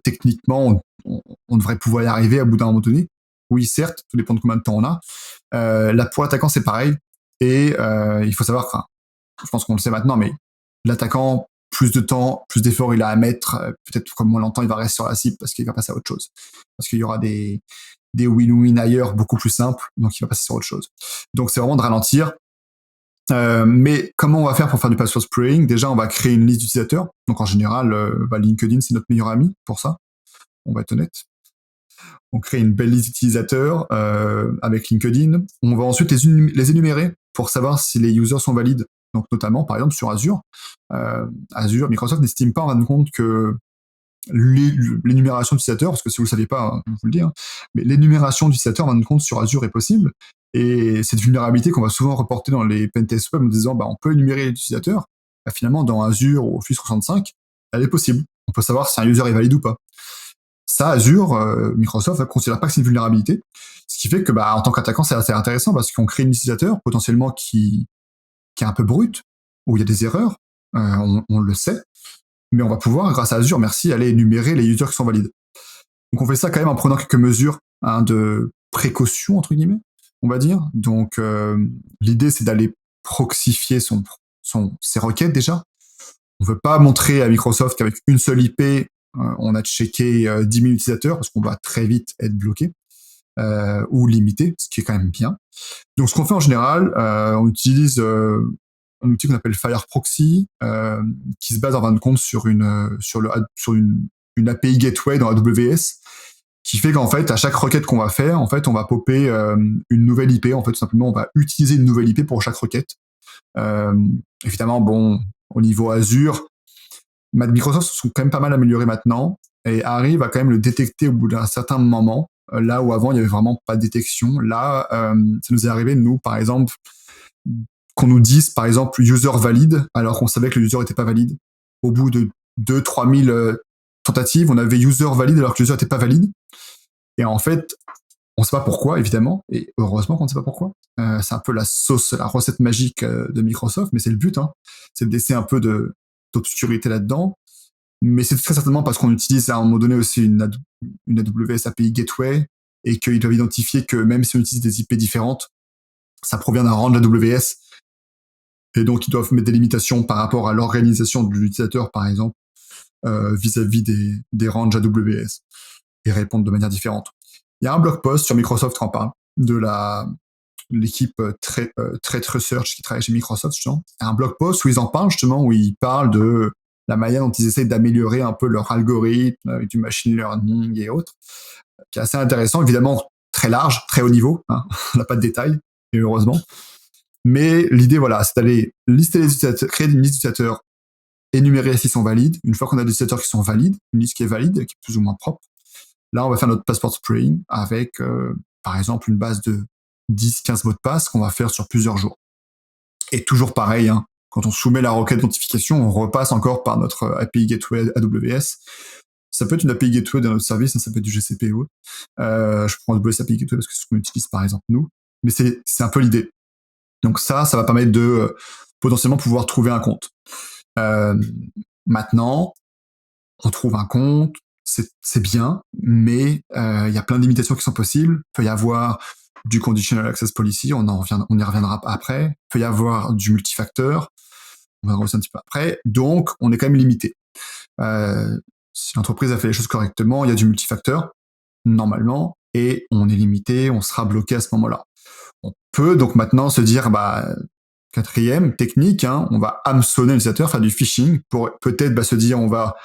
Techniquement, on devrait pouvoir y arriver à bout d'un moment donné. Oui, certes, tout dépend de combien de temps on a. Là, pour l'attaquant, c'est pareil. Et il faut savoir, enfin, je pense qu'on le sait maintenant, mais l'attaquant, plus de temps, plus d'efforts il a à mettre, peut-être comme on l'entend, il va rester sur la cible parce qu'il va passer à autre chose. Parce qu'il y aura des win-win ailleurs beaucoup plus simples, donc il va passer sur autre chose. Donc c'est vraiment de ralentir. Mais comment on va faire pour faire du password spraying? Déjà, on va créer une liste d'utilisateurs. Donc en général, LinkedIn, c'est notre meilleur ami pour ça. On va être honnête. On crée une belle liste d'utilisateurs avec LinkedIn. On va ensuite les énumérer pour savoir si les users sont valides. Donc notamment, par exemple, sur Azure. Microsoft n'estime pas en fin de compte que l'énumération d'utilisateurs, parce que si vous ne le saviez pas, hein, je vous le dis, hein, mais l'énumération d'utilisateurs en fin de compte sur Azure est possible. Et cette vulnérabilité qu'on va souvent reporter dans les pentests web en disant on peut énumérer les utilisateurs, bah, finalement dans Azure ou Office 365, elle est possible. On peut savoir si un user est valide ou pas. Ça, Azure, Microsoft ne considère pas que c'est une vulnérabilité, ce qui fait que en tant qu'attaquant, c'est assez intéressant parce qu'on crée un utilisateur potentiellement qui est un peu brut, où il y a des erreurs, on le sait, mais on va pouvoir, grâce à Azure, aller énumérer les users qui sont valides. Donc on fait ça quand même en prenant quelques mesures de précaution, entre guillemets, on va dire. Donc l'idée, c'est d'aller proxifier ses requêtes déjà. On ne veut pas montrer à Microsoft qu'avec une seule IP, on a checké 10 000 utilisateurs, parce qu'on va très vite être bloqué ou limité, ce qui est quand même bien. Donc ce qu'on fait en général, on utilise un outil qu'on appelle FireProxy, qui se base en fin de compte sur une API gateway dans AWS, qui fait qu'en fait, à chaque requête qu'on va faire, en fait, on va popper une nouvelle IP. En fait, tout simplement, on va utiliser une nouvelle IP pour chaque requête. Évidemment, bon, au niveau Azure, Microsoft se sont quand même pas mal améliorés maintenant et arrive à quand même le détecter au bout d'un certain moment, là où avant, il n'y avait vraiment pas de détection. Là, ça nous est arrivé, nous, par exemple, qu'on nous dise, par exemple, user valide, alors qu'on savait que le user n'était pas valide. Au bout de 2-3 000 tentatives, on avait user valide alors que le user n'était pas valide. Et en fait, On ne sait pas pourquoi, évidemment, et heureusement qu'on ne sait pas pourquoi. C'est un peu la sauce, la recette magique de Microsoft, mais c'est le but, hein. C'est de laisser un peu d'obscurité là-dedans. Mais c'est très certainement parce qu'on utilise à un moment donné aussi une AWS API Gateway, et qu'ils doivent identifier que même si on utilise des IP différentes, ça provient d'un rang de l'AWS, et donc ils doivent mettre des limitations par rapport à l'organisation de l'utilisateur, par exemple, vis-à-vis des ranges AWS, et répondre de manière différente. Il y a un blog post sur Microsoft qui en parle, de l'équipe Threat Research qui travaille chez Microsoft, justement. Il y a un blog post où ils en parlent, justement, où ils parlent de la manière dont ils essayent d'améliorer un peu leur algorithme, avec du machine learning et autres, qui est assez intéressant, évidemment très large, très haut niveau, hein. On n'a pas de détails, et heureusement. Mais l'idée, voilà, c'est d'aller lister les utilisateurs, créer une liste d'utilisateurs, énumérer s'ils sont valides. Une fois qu'on a des utilisateurs qui sont valides, une liste qui est valide, qui est plus ou moins propre, là, on va faire notre passport spraying avec, par exemple, une base de 10-15 mots de passe qu'on va faire sur plusieurs jours. Et toujours pareil, hein, quand on soumet la requête d'authentification, on repasse encore par notre API Gateway AWS. Ça peut être une API Gateway d'un autre service, hein, ça peut être du GCP ou autre. Je prends AWS API Gateway parce que c'est ce qu'on utilise par exemple nous. Mais c'est un peu l'idée. Donc ça va permettre de potentiellement pouvoir trouver un compte. Maintenant, on trouve un compte, c'est bien, mais il y a plein de limitations qui sont possibles. Il peut y avoir du conditional access policy, on y reviendra après. Il peut y avoir du multifacteur, on va revenir un petit peu après. Donc, on est quand même limité. Si l'entreprise a fait les choses correctement, il y a du multifacteur, normalement, et on est limité, on sera bloqué à ce moment-là. On peut donc maintenant se dire, quatrième technique, hein, on va hameçonner l'utilisateur, faire du phishing, pour peut-être se dire, on va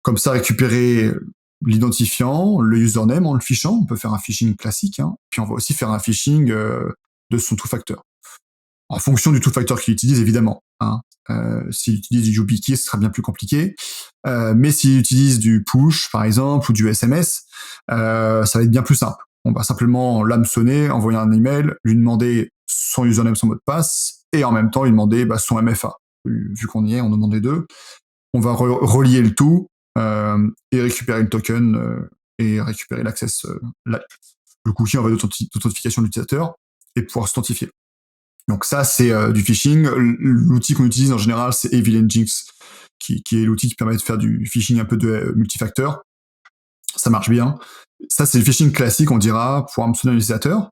comme ça récupérer l'identifiant, le username en le fichant. On peut faire un phishing classique, hein, puis on va aussi faire un phishing de son two-factor. En fonction du two-factor qu'il utilise, évidemment. Hein. S'il utilise du YubiKey, ce sera bien plus compliqué. Mais s'il utilise du push, par exemple, ou du SMS, ça va être bien plus simple. On va simplement l'hameçonner, envoyer un email, lui demander son username, son mot de passe, et en même temps lui demander son MFA. Vu qu'on y est, on demande les deux. On va relier le tout et récupérer le token et récupérer l'access, le cookie en fait d'authentification de l'utilisateur et pouvoir s'authentifier. Donc ça, c'est du phishing. L'outil qu'on utilise en général, c'est Evil Nginx, qui est l'outil qui permet de faire du phishing un peu de multifacteur. Ça marche bien. Ça, c'est le phishing classique, on dira, pour hameçonner l'utilisateur.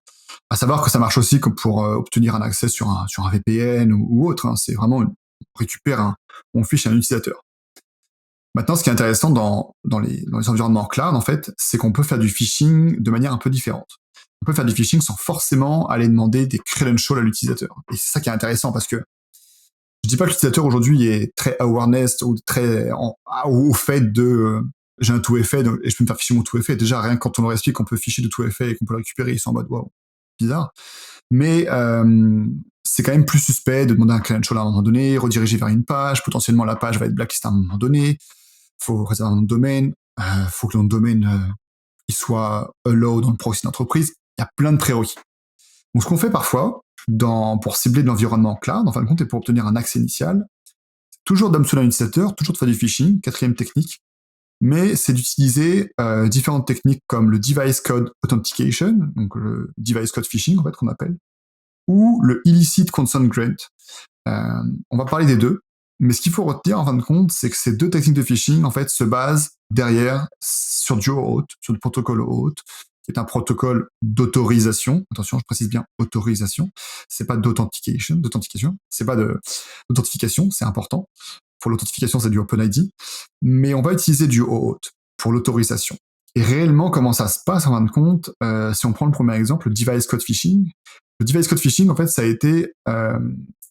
À savoir que ça marche aussi comme pour obtenir un accès sur un VPN ou autre. Hein. C'est vraiment, on fiche un utilisateur. Maintenant, ce qui est intéressant dans les environnements cloud, en fait, c'est qu'on peut faire du phishing de manière un peu différente. On peut faire du phishing sans forcément aller demander des credentials à l'utilisateur. Et c'est ça qui est intéressant parce que je dis pas que l'utilisateur aujourd'hui est très awareness ou très au fait de j'ai un tout effet et je peux me faire ficher mon tout effet. Déjà, rien que quand on leur explique qu'on peut ficher de tout effet et qu'on peut le récupérer, ils sont en mode wow, bizarre. Mais c'est quand même plus suspect de demander un credential à un moment donné, rediriger vers une page, potentiellement la page va être blacklist à un moment donné. Faut réserver un nom de domaine, faut que le nom de domaine il soit allow dans le proxy d'entreprise. Il y a plein de prérequis. Donc ce qu'on fait parfois, pour cibler de l'environnement cloud, en fin de compte, et pour obtenir un accès initial, toujours d'hameçonner un utilisateur, toujours de faire du phishing, quatrième technique, mais c'est d'utiliser différentes techniques comme le device code authentication, donc le device code phishing en fait qu'on appelle, ou le illicit consent grant. On va parler des deux. Mais ce qu'il faut retenir en fin de compte, c'est que ces deux techniques de phishing en fait se basent derrière sur du OAuth, sur le protocole OAuth, qui est un protocole d'autorisation. Attention, je précise bien autorisation. C'est pas d'authentication, c'est pas d'authentification, c'est important. Pour l'authentification, c'est du OpenID, mais on va utiliser du OAuth pour l'autorisation. Et réellement, comment ça se passe en fin de compte, si on prend le premier exemple, le device code phishing. Le device code phishing, en fait, ça a été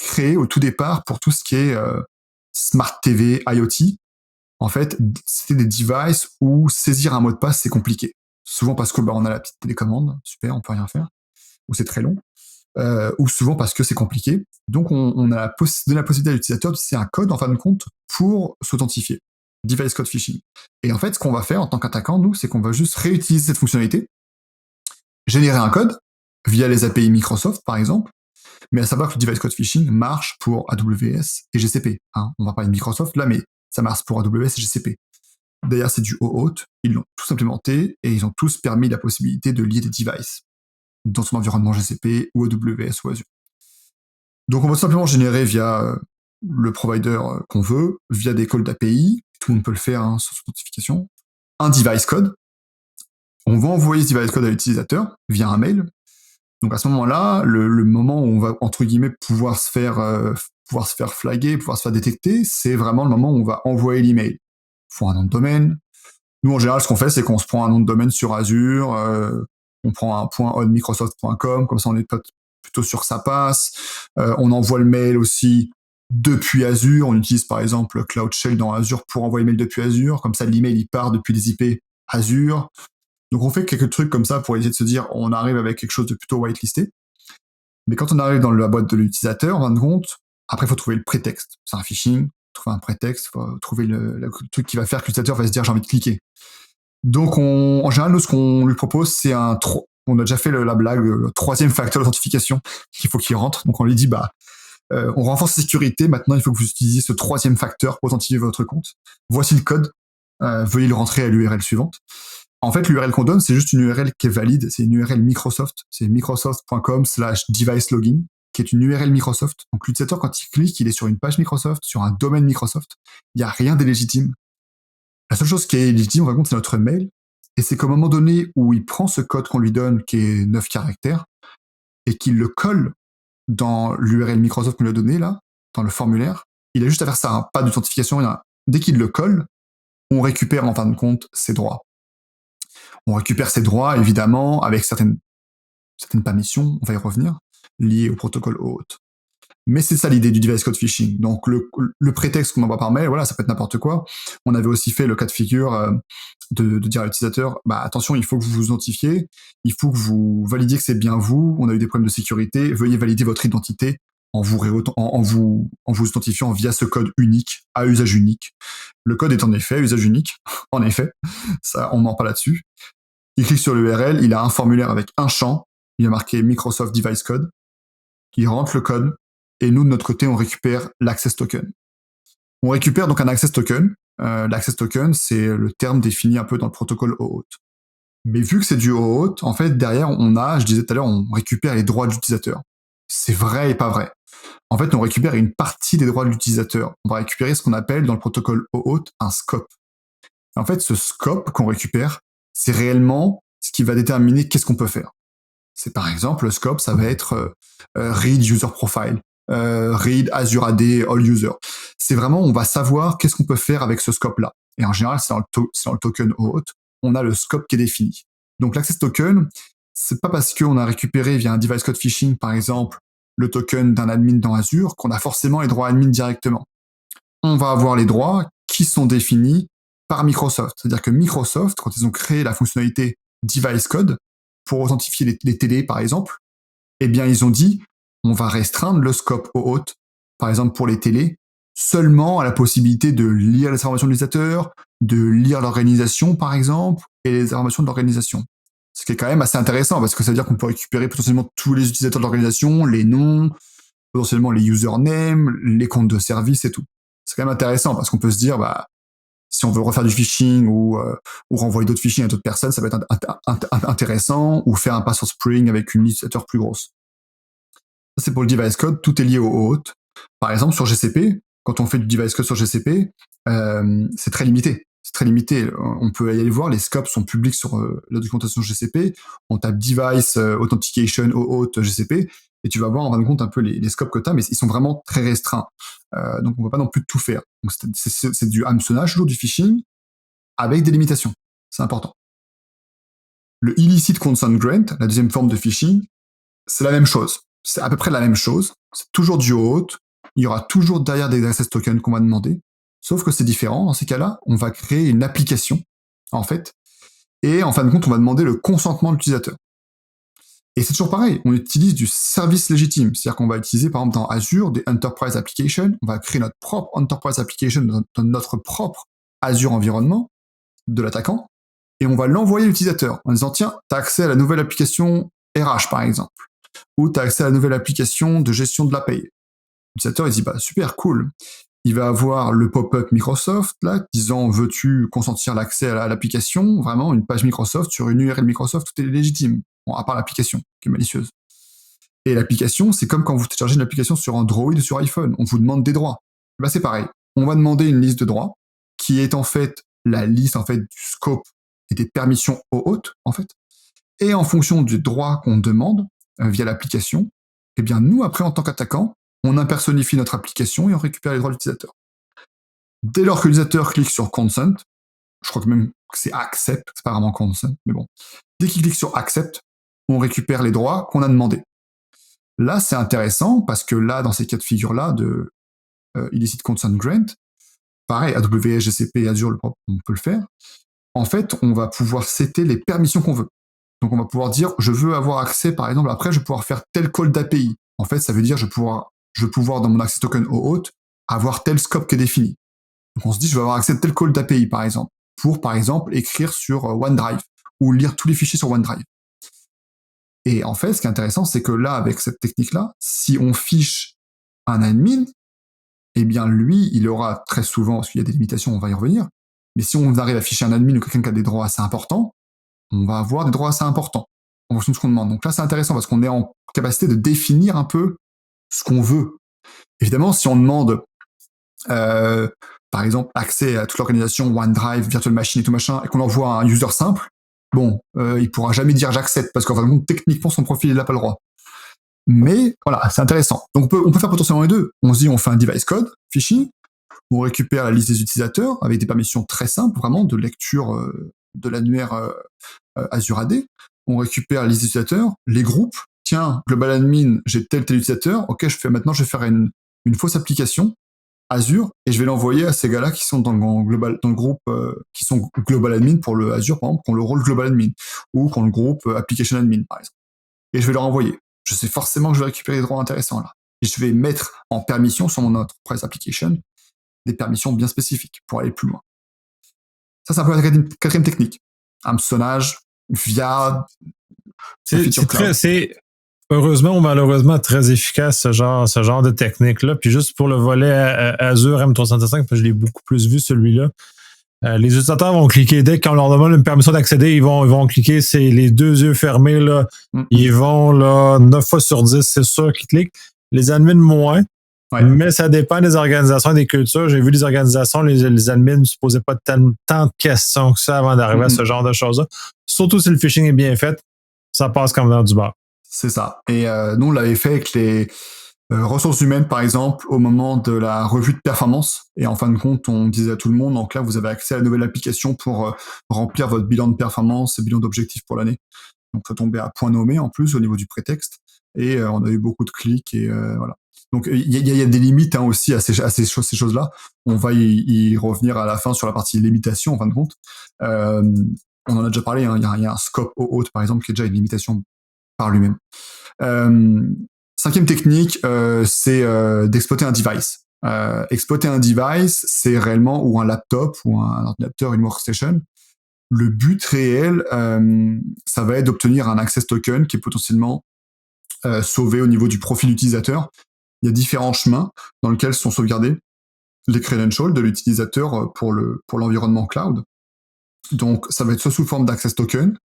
créé au tout départ pour tout ce qui est Smart TV, IoT. En fait, c'était des devices où saisir un mot de passe, c'est compliqué. Souvent parce que on a la petite télécommande, super, on peut rien faire, ou c'est très long, ou souvent parce que c'est compliqué. Donc, on a donné la possibilité à l'utilisateur d'utiliser un code, en fin de compte, pour s'authentifier. Device code phishing. Et en fait, ce qu'on va faire en tant qu'attaquant, nous, c'est qu'on va juste réutiliser cette fonctionnalité, générer un code, via les API Microsoft, par exemple, mais à savoir que le device code phishing marche pour AWS et GCP. Hein. On va parler de Microsoft là, mais ça marche pour AWS et GCP. D'ailleurs, c'est du OAuth. Ils l'ont tous implémenté et ils ont tous permis la possibilité de lier des devices dans son environnement GCP ou AWS ou Azure. Donc, on va simplement générer via le provider qu'on veut, via des calls d'API. Tout le monde peut le faire sans authentification. Un device code. On va envoyer ce device code à l'utilisateur via un mail. Donc à ce moment-là, le moment où on va entre guillemets pouvoir se faire flaguer, pouvoir se faire détecter, c'est vraiment le moment où on va envoyer l'email. Il faut un nom de domaine. Nous en général, ce qu'on fait, c'est qu'on se prend un nom de domaine sur Azure, on prend un .onmicrosoft.com, comme ça on est plutôt sûr que ça passe. On envoie le mail aussi depuis Azure. On utilise par exemple Cloud Shell dans Azure pour envoyer le mail depuis Azure. Comme ça, l'email il part depuis les IP Azure. Donc on fait quelques trucs comme ça pour essayer de se dire on arrive avec quelque chose de plutôt whitelisté. Mais quand on arrive dans la boîte de l'utilisateur, en fin de compte, après il faut trouver le prétexte. C'est un phishing, trouver un prétexte, faut trouver le truc qui va faire que l'utilisateur va se dire j'ai envie de cliquer. Donc en général, nous ce qu'on lui propose, c'est on a déjà fait la blague, le troisième facteur d'authentification qu'il faut qu'il rentre. Donc on lui dit on renforce la sécurité, maintenant il faut que vous utilisiez ce troisième facteur pour authentifier votre compte. Voici le code, veuillez le rentrer à l'URL suivante. En fait, l'URL qu'on donne, c'est juste une URL qui est valide, c'est une URL Microsoft, c'est microsoft.com/device-login, qui est une URL Microsoft. Donc l'utilisateur, quand il clique, il est sur une page Microsoft, sur un domaine Microsoft, il n'y a rien d'illégitime. La seule chose qui est légitime, on va compte, c'est notre mail, et c'est qu'au moment donné où il prend ce code qu'on lui donne, qui est 9 caractères, et qu'il le colle dans l'URL Microsoft qu'on lui a donné, là, dans le formulaire, il a juste à faire ça, pas d'authentification, rien. Dès qu'il le colle, on récupère en fin de compte ses droits. On récupère ses droits, évidemment, avec certaines permissions, on va y revenir, liées au protocole OAuth. Mais c'est ça l'idée du device code phishing. Donc le prétexte qu'on envoie par mail, voilà, ça peut être n'importe quoi. On avait aussi fait le cas de figure de dire à l'utilisateur, attention, il faut que vous vous identifiez, il faut que vous validiez que c'est bien vous, on a eu des problèmes de sécurité, veuillez valider votre identité en vous authentifiant via ce code unique, à usage unique. Le code est en effet à usage unique, en effet, ça on ment pas là-dessus. Il clique sur l'URL, il a un formulaire avec un champ, il a marqué Microsoft Device Code, il rentre le code, et nous, de notre côté, on récupère l'access token. On récupère donc un access token. L'access token, c'est le terme défini un peu dans le protocole OAuth. Mais vu que c'est du OAuth, en fait, derrière, je disais tout à l'heure, on récupère les droits de l'utilisateur. C'est vrai et pas vrai. En fait, on récupère une partie des droits de l'utilisateur. On va récupérer ce qu'on appelle dans le protocole OAuth un scope. En fait, ce scope qu'on récupère, c'est réellement ce qui va déterminer qu'est-ce qu'on peut faire. C'est par exemple, le scope, ça va être read user profile, read Azure AD all user. C'est vraiment, on va savoir qu'est-ce qu'on peut faire avec ce scope-là. Et en général, c'est dans le token OAuth, on a le scope qui est défini. Donc l'access token, c'est pas parce qu'on a récupéré via un device code phishing, par exemple, le token d'un admin dans Azure, qu'on a forcément les droits admin directement. On va avoir les droits qui sont définis par Microsoft. C'est-à-dire que Microsoft, quand ils ont créé la fonctionnalité device code, pour authentifier les télés, par exemple, eh bien, ils ont dit, on va restreindre le scope OAuth, par exemple pour les télés, seulement à la possibilité de lire les informations de l'utilisateur, de lire l'organisation, par exemple, et les informations de l'organisation. Ce qui est quand même assez intéressant, parce que ça veut dire qu'on peut récupérer potentiellement tous les utilisateurs de l'organisation, les noms, potentiellement les usernames, les comptes de service et tout. C'est quand même intéressant, parce qu'on peut se dire, si on veut refaire du phishing ou renvoyer d'autres phishing à d'autres personnes, ça va être intéressant, ou faire un password spring avec une liste d'utilisateurs plus grosse. Ça, c'est pour le device code, tout est lié au OAuth. Par exemple, sur GCP, quand on fait du device code sur GCP, c'est très limité. C'est très limité. On peut y aller voir, les scopes sont publics sur la documentation GCP. On tape device authentication OAuth GCP, et tu vas voir en fin de compte un peu les scopes que tu as, mais ils sont vraiment très restreints. Donc on ne peut pas non plus tout faire. Donc c'est du hameçonnage, toujours du phishing, avec des limitations. C'est important. Le illicit consent grant, la deuxième forme de phishing, c'est la même chose. C'est à peu près la même chose. C'est toujours du OAuth. Il y aura toujours derrière des access tokens qu'on va demander. Sauf que c'est différent. Dans ces cas-là, on va créer une application, en fait. Et en fin de compte, on va demander le consentement de l'utilisateur. Et c'est toujours pareil, on utilise du service légitime. C'est-à-dire qu'on va utiliser, par exemple, dans Azure, des Enterprise Applications. On va créer notre propre Enterprise Application dans notre propre Azure environnement de l'attaquant. Et on va l'envoyer à l'utilisateur en disant, tiens, tu as accès à la nouvelle application RH, par exemple. Ou tu as accès à la nouvelle application de gestion de la paye. L'utilisateur, il dit, super, cool. il va avoir le pop-up Microsoft, là, disant veux-tu consentir l'accès à l'application? Vraiment, une page Microsoft sur une URL Microsoft, tout est légitime. Bon, à part l'application, qui est malicieuse. Et l'application, c'est comme quand vous téléchargez une application sur Android ou sur iPhone. On vous demande des droits. Bah, c'est pareil. On va demander une liste de droits, qui est en fait la liste, en fait, du scope et des permissions au hôte, en fait. Et en fonction du droit qu'on demande, via l'application, eh bien, nous, après, en tant qu'attaquant, on impersonnifie notre application et on récupère les droits de l'utilisateur. Dès lors que l'utilisateur clique sur consent, je crois que même que c'est accept, c'est pas vraiment consent, mais bon. Dès qu'il clique sur accept, on récupère les droits qu'on a demandés. Là, c'est intéressant parce que là, dans ces cas de figure-là de illicit consent grant, pareil, AWS, GCP et Azure, on peut le faire. En fait, on va pouvoir setter les permissions qu'on veut. Donc, on va pouvoir dire, je veux avoir accès, par exemple, après, je vais pouvoir faire tel call d'API. En fait, ça veut dire, je vais pouvoir, dans mon access token au hôte, avoir tel scope qui est défini. Donc, on se dit, je vais avoir accès à tel call d'API, par exemple, pour, par exemple, écrire sur OneDrive ou lire tous les fichiers sur OneDrive. Et en fait, ce qui est intéressant, c'est que là, avec cette technique-là, si on fiche un admin, eh bien, lui, il aura très souvent, parce qu'il y a des limitations, on va y revenir, mais si on arrive à ficher un admin ou quelqu'un qui a des droits assez importants, on va avoir des droits assez importants en fonction de ce qu'on demande. Donc là, c'est intéressant parce qu'on est en capacité de définir un peu ce qu'on veut. Évidemment, si on demande, par exemple, accès à toute l'organisation, OneDrive, Virtual Machine et tout machin, et qu'on envoie un user simple, bon, il pourra jamais dire j'accepte parce qu'en fin techniquement, son profil, il n'a pas le droit. Mais voilà, c'est intéressant. Donc on peut faire potentiellement les deux. On se dit, on fait un device code, phishing, on récupère la liste des utilisateurs avec des permissions très simples, vraiment, de lecture de l'annuaire Azure AD. On récupère la liste des utilisateurs, les groupes. Tiens, Global Admin, j'ai tel utilisateur. Ok, je vais faire une fausse application Azure et je vais l'envoyer à ces gars-là qui sont dans le groupe, qui sont Global Admin pour le Azure, par exemple, qui ont le rôle Global Admin, ou qui ont le groupe Application Admin, par exemple. Et je vais leur envoyer. Je sais forcément que je vais récupérer des droits intéressants là. Et je vais mettre en permission sur mon Enterprise Application des permissions bien spécifiques pour aller plus loin. Ça, c'est un peu la quatrième technique. Hameçonnage via c'est heureusement ou malheureusement très efficace ce genre de technique-là. Puis juste pour le volet Azure M365, parce que je l'ai beaucoup plus vu celui-là. Les utilisateurs vont cliquer dès qu'on leur demande une permission d'accéder, ils vont cliquer, c'est les deux yeux fermés, là. Ils vont là 9 fois sur 10, c'est sûr qu'ils cliquent. Les admins moins. Ouais. Mais ça dépend des organisations et des cultures. J'ai vu des organisations, les admins ne se posaient pas tant de questions que ça avant d'arriver à ce genre de choses-là. Surtout si le phishing est bien fait, ça passe comme dans du beurre. C'est ça. Et nous, on l'avait fait avec les ressources humaines, par exemple, au moment de la revue de performance. Et en fin de compte, on disait à tout le monde, donc là, vous avez accès à la nouvelle application pour remplir votre bilan de performance et bilan d'objectifs pour l'année. Donc, ça tombait à point nommé, en plus, au niveau du prétexte. Et on a eu beaucoup de clics et voilà. Donc, il y a des limites aussi à ces choses-là. On va y revenir à la fin sur la partie limitation, en fin de compte. On en a déjà parlé, hein. Il y a un scope au haut, par exemple, qui est déjà une limitation par lui-même. Cinquième technique, c'est d'exploiter un device. Exploiter un device, c'est réellement ou un laptop ou un ordinateur, une workstation. Le but réel, ça va être d'obtenir un access token qui est potentiellement sauvé au niveau du profil utilisateur. Il y a différents chemins dans lesquels sont sauvegardés les credentials de l'utilisateur pour l'environnement cloud. Donc, ça va être soit sous forme d'access token,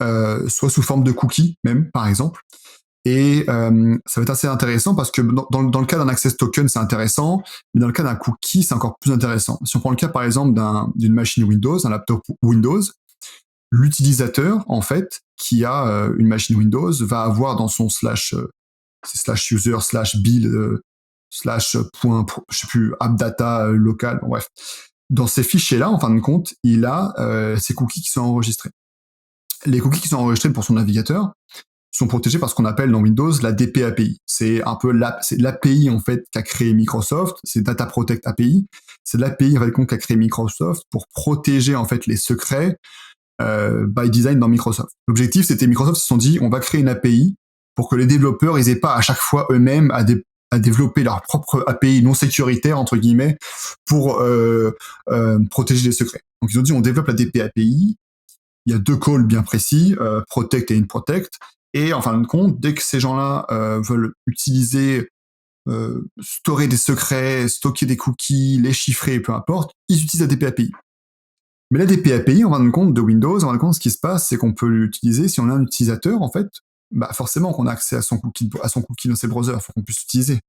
soit sous forme de cookie même, par exemple. Et ça va être assez intéressant parce que dans le cas d'un access token, c'est intéressant, mais dans le cas d'un cookie, c'est encore plus intéressant. Si on prend le cas, par exemple, d'une machine Windows, un laptop Windows, l'utilisateur, en fait, qui a une machine Windows, va avoir dans son /user/bill je sais plus, appdata local, bon, bref. Dans ces fichiers-là, en fin de compte, il a ces cookies qui sont enregistrés. Les cookies qui sont enregistrés pour son navigateur sont protégés par ce qu'on appelle dans Windows la DP API. C'est un peu l'API en fait qu'a créé Microsoft, c'est Data Protect API. C'est l'API en fait qu'a créé Microsoft pour protéger en fait les secrets by design dans Microsoft. L'objectif, c'était Microsoft se sont dit, on va créer une API pour que les développeurs ils aient pas à chaque fois eux-mêmes à développer leur propre API non sécuritaire entre guillemets pour protéger les secrets. Donc ils ont dit, on développe la DP API. Il y a deux calls bien précis, protect et inprotect. Et en fin de compte, dès que ces gens-là veulent utiliser storer des secrets, stocker des cookies, les chiffrer, peu importe, ils utilisent la DP API. Mais la DP API, en fin de compte, de Windows, en fin de compte, ce qui se passe, c'est qu'on peut l'utiliser si on a un utilisateur, en fait, bah forcément qu'on a accès à son cookie dans ses browsers, il faut qu'on puisse l'utiliser.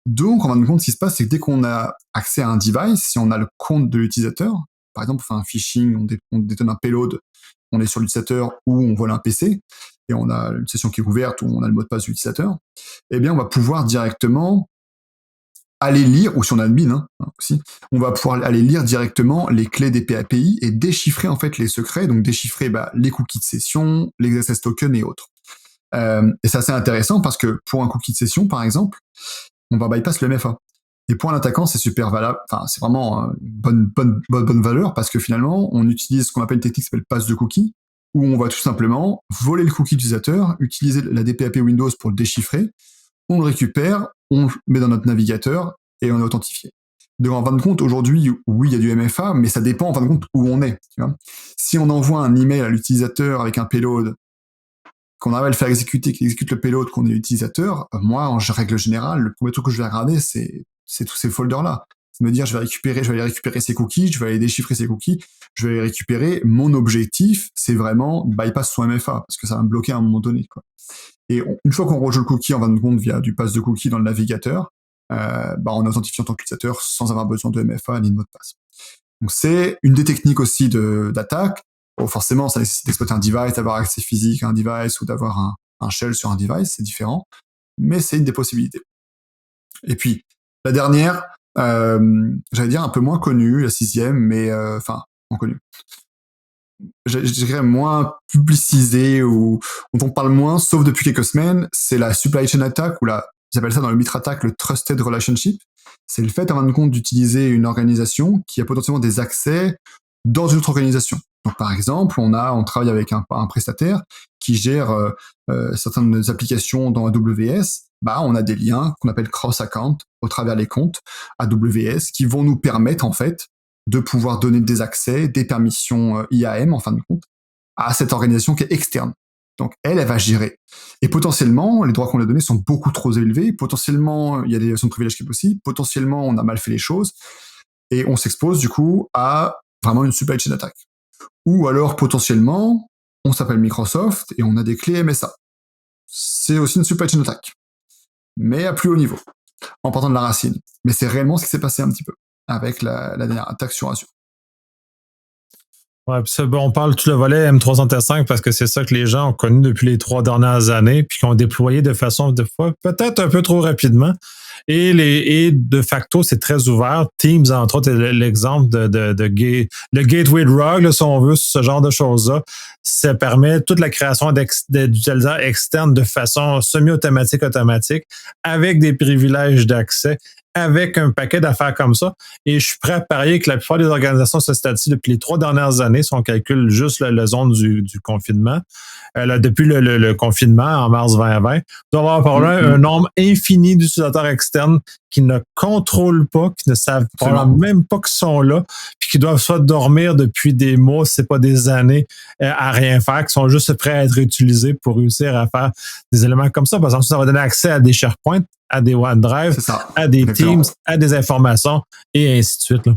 Donc, en fin de compte, ce qui se passe, c'est que dès qu'on a accès à un device, si on a le compte de l'utilisateur, par exemple, on fait un phishing, on détonne un payload, on est sur l'utilisateur ou on vole un PC, et on a une session qui est ouverte où on a le mot de passe de l'utilisateur, eh bien, on va pouvoir directement aller lire, ou si on a admin aussi, on va pouvoir aller lire directement les clés des PAPI et déchiffrer en fait les secrets, donc déchiffrer les cookies de session, les access tokens et autres. Et c'est assez intéressant parce que pour un cookie de session, par exemple, on va bypass le MFA. Et pour un attaquant, c'est super valable, enfin c'est vraiment une bonne valeur parce que finalement, on utilise ce qu'on appelle une technique qui s'appelle pass de cookie, où on va tout simplement voler le cookie utilisateur, utiliser la DPAP Windows pour le déchiffrer, on le récupère, on le met dans notre navigateur et on est authentifié. Donc en fin de compte, aujourd'hui, oui, il y a du MFA, mais ça dépend en fin de compte où on est. Tu vois. Si on envoie un email à l'utilisateur avec un payload, qu'on arrive à le faire exécuter, qu'il exécute le payload, qu'on est l'utilisateur, moi, en règle générale, le premier truc que je vais regarder, c'est tous ces folders-là. C'est me dire, je vais aller récupérer ces cookies, je vais aller déchiffrer ces cookies, je vais aller récupérer. Mon objectif, c'est vraiment bypass son MFA, parce que ça va me bloquer à un moment donné, quoi. Et une fois qu'on rejoue le cookie, en fin de compte, via du pass de cookie dans le navigateur, on est authentifié en tant qu'utilisateur sans avoir besoin de MFA ni de mot de passe. Donc c'est une des techniques aussi d'attaque. Bon, forcément, ça nécessite d'exploiter un device, d'avoir accès physique à un device ou d'avoir un shell sur un device, c'est différent, mais c'est une des possibilités. Et puis, la dernière, j'allais dire un peu moins connue, la 6e, mais moins connue. Je dirais moins publicisée ou dont on parle moins, sauf depuis quelques semaines, c'est la supply chain attack ou j'appelle ça dans le MITRE ATT&CK le trusted relationship. C'est le fait, en fin de compte, d'utiliser une organisation qui a potentiellement des accès dans une autre organisation. Donc, par exemple, on travaille avec un prestataire qui gère certaines applications dans AWS. On a des liens qu'on appelle cross-account au travers les comptes AWS qui vont nous permettre, en fait, de pouvoir donner des accès, des permissions IAM, en fin de compte, à cette organisation qui est externe. Donc, elle va gérer. Et potentiellement, les droits qu'on a donnés sont beaucoup trop élevés. Potentiellement, il y a des relations de privilèges qui est possible. Potentiellement, on a mal fait les choses. Et on s'expose, du coup, à vraiment une supply chain attack. Ou alors, potentiellement, on s'appelle Microsoft et on a des clés MSA. C'est aussi une supply chain attack. Mais à plus haut niveau, en partant de la racine. Mais c'est réellement ce qui s'est passé un petit peu avec la dernière attaque sur Azure. Ouais, on parle tout le volet M365 parce que c'est ça que les gens ont connu depuis les 3 dernières années puis qui ont déployé de façon, des fois, peut-être un peu trop rapidement. Et de facto, c'est très ouvert. Teams, entre autres, est l'exemple le gateway drug, là, si on veut, ce genre de choses-là. Ça permet toute la création d'utilisateurs externes de façon semi-automatique, avec des privilèges d'accès, avec un paquet d'affaires comme ça. Et je suis prêt à parier que la plupart des organisations ce stade-ci, depuis les 3 dernières années, si on calcule juste la zone du confinement, depuis le confinement en mars 2020, doit avoir probablement un nombre infini d'utilisateurs externes qui ne contrôlent pas, qui ne savent même pas qu'ils sont là, puis qui doivent soit dormir depuis des mois, si c'est pas des années, à rien faire, qui sont juste prêts à être utilisés pour réussir à faire des éléments comme ça. Parce que ça va donner accès à des SharePoint, à des OneDrive, à des Teams, à des informations, et ainsi de suite, là.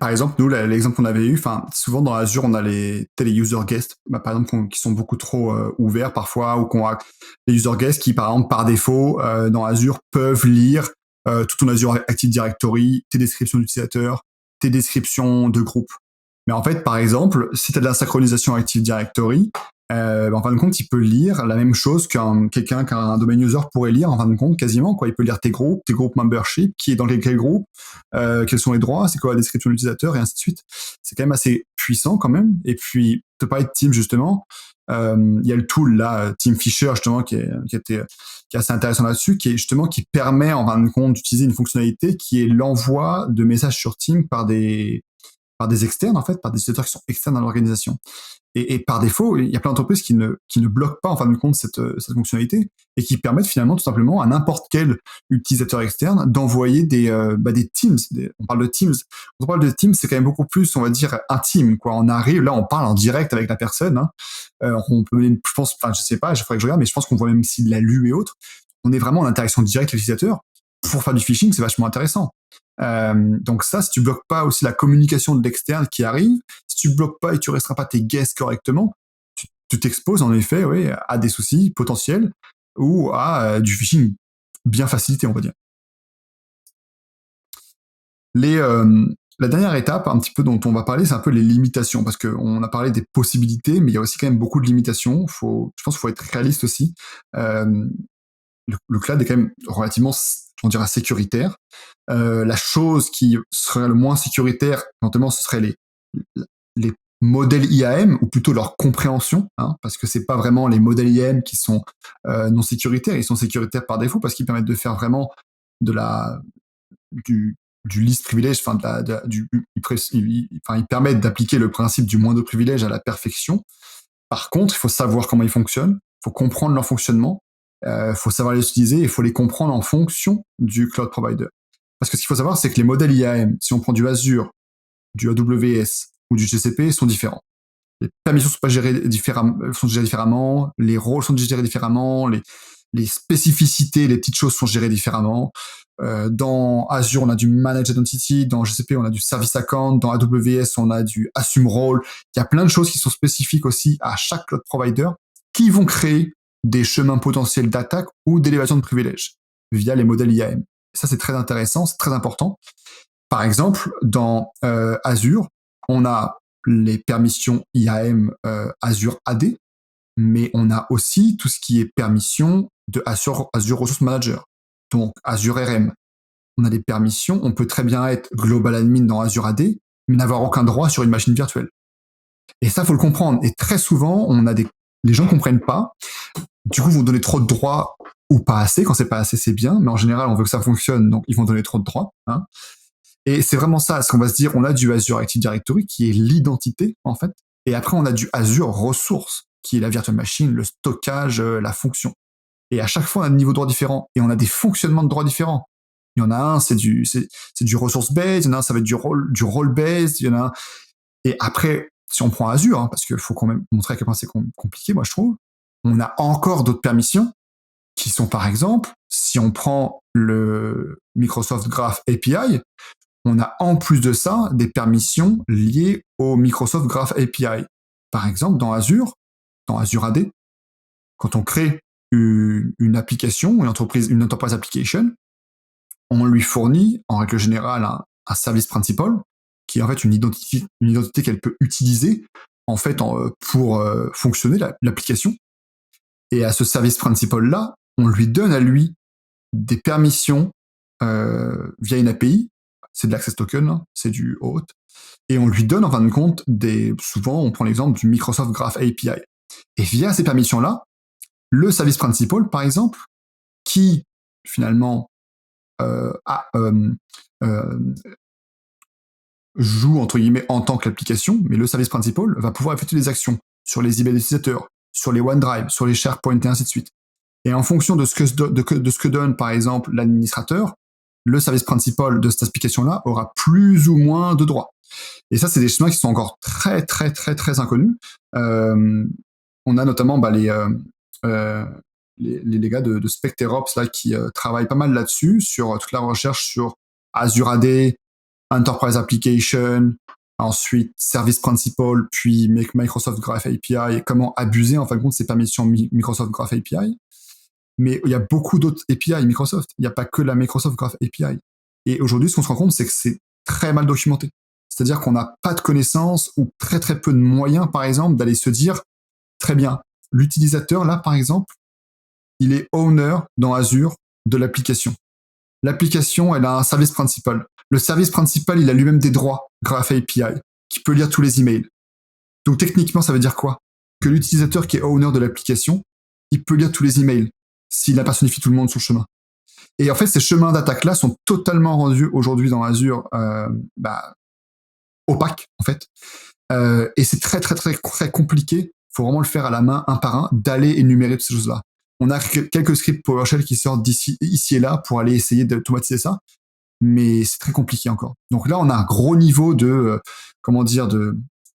Par exemple, nous, l'exemple qu'on avait eu, souvent dans Azure, on a les user guests, par exemple, qui sont beaucoup trop ouverts parfois, ou qu'on a les user guests qui, par exemple, par défaut, dans Azure, peuvent lire tout ton Azure Active Directory, tes descriptions d'utilisateurs, tes descriptions de groupes. Mais en fait, par exemple, si tu as de la synchronisation Active Directory, en fin de compte, il peut lire la même chose qu'un domain user pourrait lire, en fin de compte, quasiment, quoi. Il peut lire tes groupes membership, qui est dans quel groupe, quels sont les droits, c'est quoi la description de l'utilisateur, et ainsi de suite. C'est quand même assez puissant, quand même. Et puis, te parler de Team, justement, il y a le tool, là, Team Fisher, justement, qui est assez intéressant là-dessus, qui permet, en fin de compte, d'utiliser une fonctionnalité qui est l'envoi de messages sur Team par des externes, en fait, par des utilisateurs qui sont externes à l'organisation. Et par défaut, il y a plein d'entreprises qui ne bloquent pas, en fin de compte, cette fonctionnalité et qui permettent finalement, tout simplement, à n'importe quel utilisateur externe d'envoyer des Teams. On parle de Teams. Quand on parle de Teams, c'est quand même beaucoup plus, on va dire, intime, quoi. On arrive, là, on parle en direct avec la personne, hein. On peut, je pense, je sais pas, il faudrait que je regarde, mais je pense qu'on voit même s'il l'a lu et autres. On est vraiment en interaction directe avec l'utilisateur. pour faire du phishing, c'est vachement intéressant. Donc ça, si tu bloques pas aussi la communication de l'externe qui arrive, si tu bloques pas et tu restreins pas tes guests correctement, tu t'exposes en effet, oui, à des soucis potentiels ou à du phishing bien facilité, on va dire. La dernière étape, un petit peu dont on va parler, c'est un peu les limitations, parce qu'on a parlé des possibilités, mais il y a aussi quand même beaucoup de limitations. Je pense qu'il faut être réaliste aussi. Le cloud est quand même relativement, on dirait, sécuritaire. La chose qui serait le moins sécuritaire, éventuellement, ce serait les modèles IAM, ou plutôt leur compréhension, hein, parce que c'est pas vraiment les modèles IAM qui sont non sécuritaires, ils sont sécuritaires par défaut, parce qu'ils permettent de faire vraiment du least privilege, enfin, ils permettent d'appliquer le principe du moindre privilège à la perfection. Par contre, il faut savoir comment ils fonctionnent, il faut comprendre leur fonctionnement, il faut savoir les utiliser et il faut les comprendre en fonction du cloud provider. Parce que ce qu'il faut savoir, c'est que les modèles IAM, si on prend du Azure, du AWS ou du GCP, sont différents. Les permissions sont gérées différemment, les rôles sont gérés différemment, les spécificités, les petites choses sont gérées différemment. Dans Azure, on a du Managed Identity, dans GCP, on a du Service Account, dans AWS, on a du Assume Role. Il y a plein de choses qui sont spécifiques aussi à chaque cloud provider qui vont créer des chemins potentiels d'attaque ou d'élévation de privilèges via les modèles IAM. Ça, c'est très intéressant, c'est très important. Par exemple, dans Azure, on a les permissions IAM Azure AD, mais on a aussi tout ce qui est permission de Azure Resource Manager, donc Azure RM. On a des permissions, on peut très bien être Global Admin dans Azure AD, mais n'avoir aucun droit sur une machine virtuelle. Et ça, faut le comprendre. Et très souvent, les gens comprennent pas. Du coup, ils vont donner trop de droits ou pas assez. Quand c'est pas assez, c'est bien, mais en général, on veut que ça fonctionne, donc ils vont donner trop de droits. Hein. Et c'est vraiment ça, ce qu'on va se dire, on a du Azure Active Directory qui est l'identité, en fait. Et après, on a du Azure Ressources, qui est la virtual machine, le stockage, la fonction. Et à chaque fois, on a des niveaux de droits différents. Et on a des fonctionnements de droits différents. Il y en a un, c'est du resource based, il y en a un, ça va être du role based, il y en a un. Et après, si on prend Azure, hein, parce qu'il faut quand même montrer à quel point c'est compliqué, moi, je trouve, on a encore d'autres permissions qui sont, par exemple, si on prend le Microsoft Graph API, on a en plus de ça des permissions liées au Microsoft Graph API. Par exemple, dans Azure AD, quand on crée une application, une enterprise application, on lui fournit, en règle générale, un service principal, qui est en fait une identité qu'elle peut utiliser, en fait, pour fonctionner l'application. Et à ce service principal-là, on lui donne à lui des permissions via une API, c'est de l'access token, hein, c'est du auth, et on lui donne en fin de compte souvent on prend l'exemple du Microsoft Graph API. Et via ces permissions-là, le service principal, par exemple, qui finalement joue entre guillemets en tant qu'application, mais le service principal va pouvoir effectuer des actions sur les emails utilisateurs, sur les OneDrive, sur les SharePoint et ainsi de suite. Et en fonction de ce que donne, par exemple, l'administrateur, le service principal de cette application-là aura plus ou moins de droits. Et ça, c'est des schémas qui sont encore très, très, très, très inconnus. On a notamment les gars de SpecterOps là, qui travaillent pas mal là-dessus, sur toute la recherche sur Azure AD, Enterprise Application, ensuite Service Principal, puis Microsoft Graph API, et comment abuser en fin de compte ces permissions Microsoft Graph API. Mais il y a beaucoup d'autres API Microsoft. Il n'y a pas que la Microsoft Graph API. Et aujourd'hui, ce qu'on se rend compte, c'est que c'est très mal documenté. C'est-à-dire qu'on n'a pas de connaissances ou très très peu de moyens, par exemple, d'aller se dire, très bien, l'utilisateur, là, par exemple, il est owner dans Azure de l'application. L'application, elle a un service principal. Le service principal, il a lui-même des droits Graph API, qui peut lire tous les emails. Donc techniquement, ça veut dire quoi? Que l'utilisateur qui est owner de l'application, il peut lire tous les emails s'il a personnifié tout le monde sur le chemin. Et en fait, ces chemins d'attaque-là sont totalement rendus aujourd'hui dans Azure opaques, en fait. Et c'est très, très, très, très compliqué. Il faut vraiment le faire à la main, un par un, d'aller énumérer toutes ces choses-là. On a quelques scripts PowerShell qui sortent ici et là pour aller essayer d'automatiser ça, mais c'est très compliqué encore. Donc là, on a un gros niveau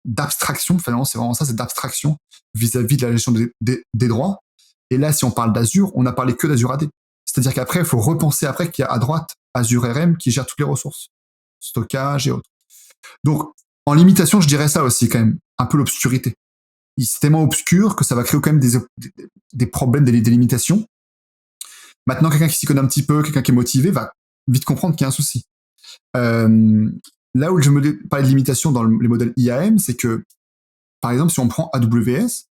d'abstraction. Finalement, c'est vraiment ça, c'est d'abstraction vis-à-vis de la gestion des droits. Et là, si on parle d'Azure, on n'a parlé que d'Azure AD. C'est-à-dire qu'après, il faut repenser après qu'il y a à droite Azure RM qui gère toutes les ressources, stockage et autres. Donc, en limitation, je dirais ça aussi quand même, un peu l'obscurité. C'est tellement obscur que ça va créer quand même des problèmes, des limitations. Maintenant, quelqu'un qui s'y connaît un petit peu, quelqu'un qui est motivé, va vite comprendre qu'il y a un souci. Là où je me parlais de limitation dans les modèles IAM, c'est que, par exemple, si on prend AWS,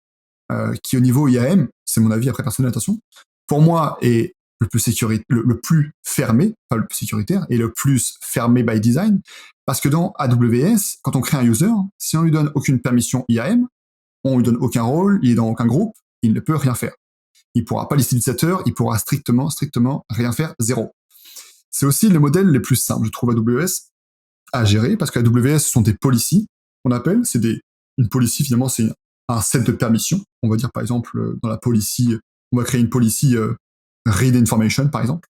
qui au niveau IAM, c'est mon avis après personnel, attention, pour moi est le plus fermé, pas le plus sécuritaire, et le plus fermé by design, parce que dans AWS, quand on crée un user, si on lui donne aucune permission IAM, on lui donne aucun rôle, il est dans aucun groupe, il ne peut rien faire. Il pourra pas lister l'utilisateur, il pourra strictement rien faire, zéro. C'est aussi le modèle le plus simple, je trouve, AWS à gérer, parce qu'AWS, ce sont des policies, qu'on appelle, une policy, finalement, c'est un set de permissions. On va dire, par exemple, dans la policy, on va créer une policy read information, par exemple.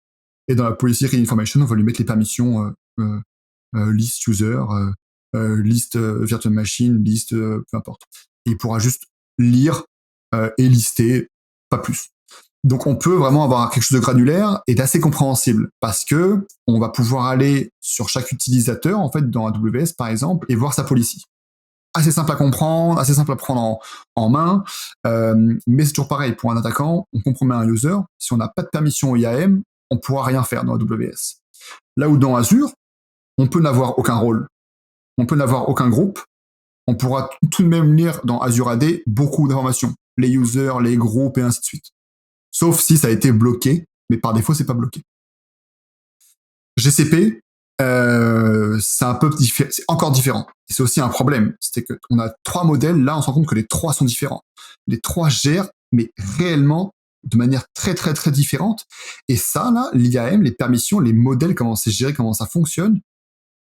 Et dans la policy read information, on va lui mettre les permissions list user, list virtual machine, list peu importe. Et il pourra juste lire et lister, pas plus. Donc on peut vraiment avoir quelque chose de granulaire et d'assez compréhensible parce que on va pouvoir aller sur chaque utilisateur en fait dans AWS par exemple et voir sa policy. Assez simple à comprendre, assez simple à prendre en main, mais c'est toujours pareil pour un attaquant, on compromet un user, si on n'a pas de permission IAM, on pourra rien faire dans AWS. Là où dans Azure, on peut n'avoir aucun rôle, on peut n'avoir aucun groupe, on pourra tout de même lire dans Azure AD beaucoup d'informations, les users, les groupes et ainsi de suite. Sauf si ça a été bloqué, mais par défaut, c'est pas bloqué. GCP, c'est un peu c'est encore différent. Et c'est aussi un problème. C'est qu'on a 3 modèles, là, on se rend compte que les 3 sont différents. Les 3 gèrent, mais réellement, de manière très, très, très différente. Et ça, là, l'IAM, les permissions, les modèles, comment c'est géré, comment ça fonctionne,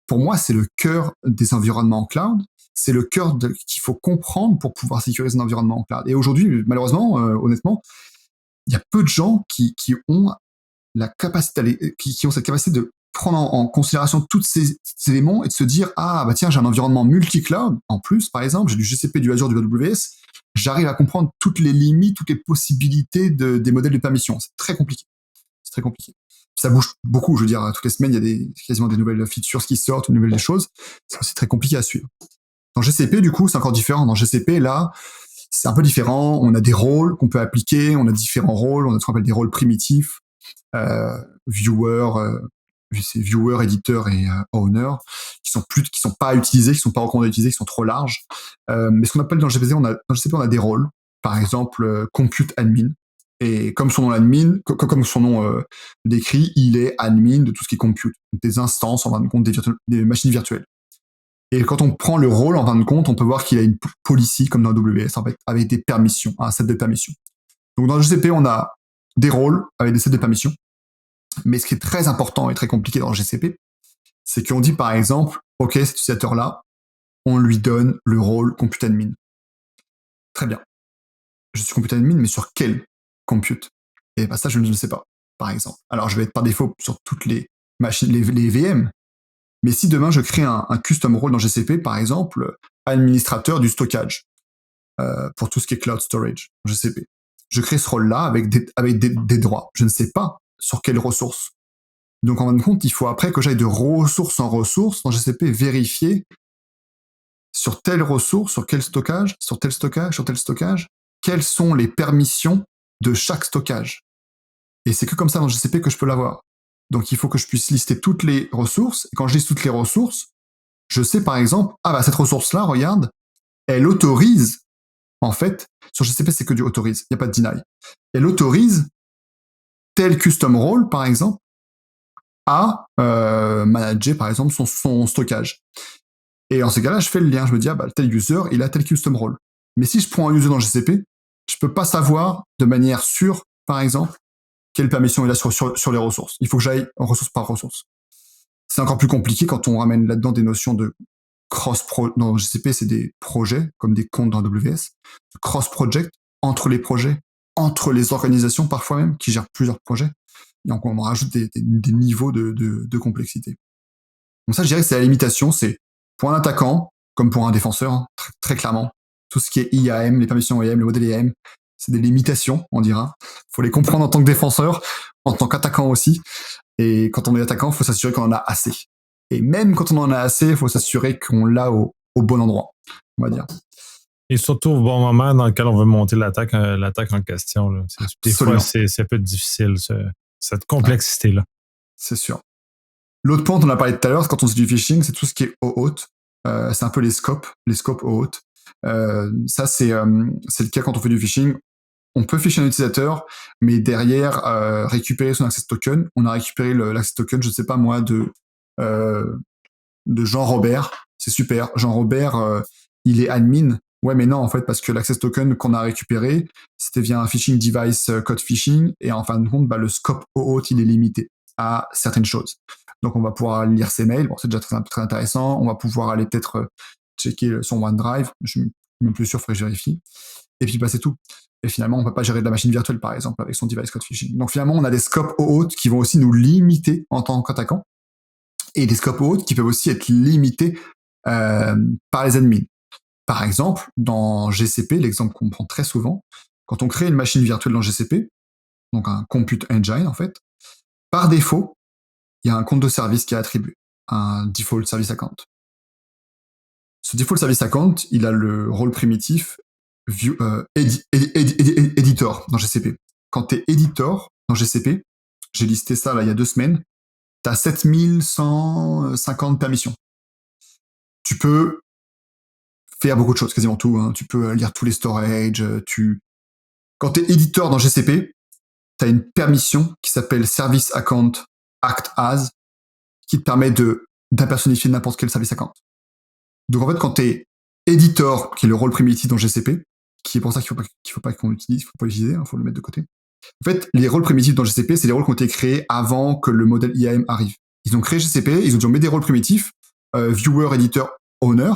pour moi, c'est le cœur des environnements cloud. C'est le cœur qu'il faut comprendre pour pouvoir sécuriser un environnement cloud. Et aujourd'hui, malheureusement, honnêtement, il y a peu de gens qui ont la capacité qui ont cette capacité de prendre en considération tous ces éléments et de se dire ah bah tiens j'ai un environnement multi-cloud en plus par exemple j'ai du GCP, du Azure, du AWS, j'arrive à comprendre toutes les limites, toutes les possibilités des modèles de permission. C'est très compliqué. C'est très compliqué. Ça bouge beaucoup, je veux dire toutes les semaines il y a quasiment des nouvelles features qui sortent, des nouvelles choses. C'est très compliqué à suivre. Dans GCP du coup c'est encore différent. Dans GCP là c'est un peu différent, on a des rôles qu'on peut appliquer, on a différents rôles, on a ce qu'on appelle des rôles primitifs, viewer, éditeur et owner, qui sont pas utilisés, qui sont pas recommandés à utiliser, qui sont trop larges. Mais ce qu'on appelle dans GCP, dans GCP, on a des rôles, par exemple compute admin. Et comme son nom l'admin, comme son nom décrit, il est admin de tout ce qui est compute, des instances en fin de compte des machines virtuelles. Et quand on prend le rôle, en fin de compte, on peut voir qu'il a une policy, comme dans AWS, en fait, avec des permissions, un set de permissions. Donc dans GCP, on a des rôles avec des sets de permissions. Mais ce qui est très important et très compliqué dans GCP, c'est qu'on dit par exemple, OK, cet utilisateur-là, on lui donne le rôle compute admin. Très bien. Je suis compute admin, mais sur quel compute? Et bah ça, je ne sais pas, par exemple. Alors, je vais être par défaut sur toutes les machines, les VM. Mais si demain, je crée un custom role dans GCP, par exemple, administrateur du stockage, pour tout ce qui est cloud storage, GCP. Je crée ce rôle-là avec des droits. Je ne sais pas sur quelles ressources. Donc, en fin de compte, il faut après que j'aille de ressource en ressource dans GCP vérifier sur telle ressource, sur quel stockage, sur tel stockage, sur tel stockage, quelles sont les permissions de chaque stockage. Et c'est que comme ça dans GCP que je peux l'avoir. Donc, il faut que je puisse lister toutes les ressources. Et quand je liste toutes les ressources, je sais par exemple, ah bah cette ressource-là, regarde, elle autorise, en fait, sur GCP c'est que du autorise, il n'y a pas de deny. Elle autorise tel custom role, par exemple, à manager, par exemple, son stockage. Et en ces cas-là, je fais le lien, je me dis, ah bah tel user, il a tel custom role. Mais si je prends un user dans GCP, je peux pas savoir de manière sûre, par exemple, quelle permission il a sur les ressources. Il faut que j'aille ressource par ressource. C'est encore plus compliqué quand on ramène là-dedans des notions de dans GCP, c'est des projets, comme des comptes dans AWS, cross-project, entre les projets, entre les organisations parfois même, qui gèrent plusieurs projets. Et donc on rajoute des niveaux de complexité. Donc ça, je dirais que c'est la limitation, c'est pour un attaquant, comme pour un défenseur, hein, très, très clairement, tout ce qui est IAM, les permissions IAM, le modèle IAM, c'est des limitations, on dira. Faut les comprendre en tant que défenseur, en tant qu'attaquant aussi. Et quand on est attaquant, faut s'assurer qu'on en a assez. Et même quand on en a assez, il faut s'assurer qu'on l'a au bon endroit, on va dire. Et surtout au bon moment dans lequel on veut monter l'attaque en question. Là. Des fois, c'est un peu difficile, cette complexité-là. C'est sûr. L'autre point dont on a parlé tout à l'heure, quand on se dit du phishing, c'est tout ce qui est OAuth. C'est un peu les scopes OAuth. Ça, c'est le cas quand on fait du phishing. On peut ficher un utilisateur, mais derrière, récupérer son access token. On a récupéré l'access token, je ne sais pas moi, de Jean Robert. C'est super. Jean Robert, il est admin. Ouais, mais non, en fait, parce que l'access token qu'on a récupéré, c'était via un phishing device code phishing, et en fin de compte, le scope OAuth, il est limité à certaines choses. Donc, on va pouvoir lire ses mails. Bon, c'est déjà très intéressant. On va pouvoir aller peut-être checker son OneDrive. Je suis même plus sûr, il faudrait que je vérifie. Et puis, c'est tout. Et finalement, on ne peut pas gérer de la machine virtuelle, par exemple, avec son device code phishing. Donc, finalement, on a des scopes OAuth qui vont aussi nous limiter en tant qu'attaquant. Et des scopes OAuth qui peuvent aussi être limités par les admins. Par exemple, dans GCP, l'exemple qu'on prend très souvent, quand on crée une machine virtuelle dans GCP, donc un compute engine en fait, par défaut, il y a un compte de service qui est attribué, un default service account. Ce default service account, il a le rôle primitif editor dans GCP. Quand tu es editor dans GCP, j'ai listé ça là il y a 2 semaines, tu as 7150 permissions. Tu peux faire beaucoup de choses, quasiment tout. Hein. Tu peux lire tous les storages. Quand tu es éditeur dans GCP, tu as une permission qui s'appelle Service Account Act As, qui te permet d'impersonnifier n'importe quel service account. Donc en fait, quand tu es éditeur, qui est le rôle primitif dans GCP, qui est pour ça qu'il faut pas qu'on l'utilise, il faut pas l'utiliser, faut le mettre de côté. En fait, les rôles primitifs dans GCP, c'est les rôles qui ont été créés avant que le modèle IAM arrive. Ils ont créé GCP, ils ont dit on met des rôles primitifs, viewer, editor, owner,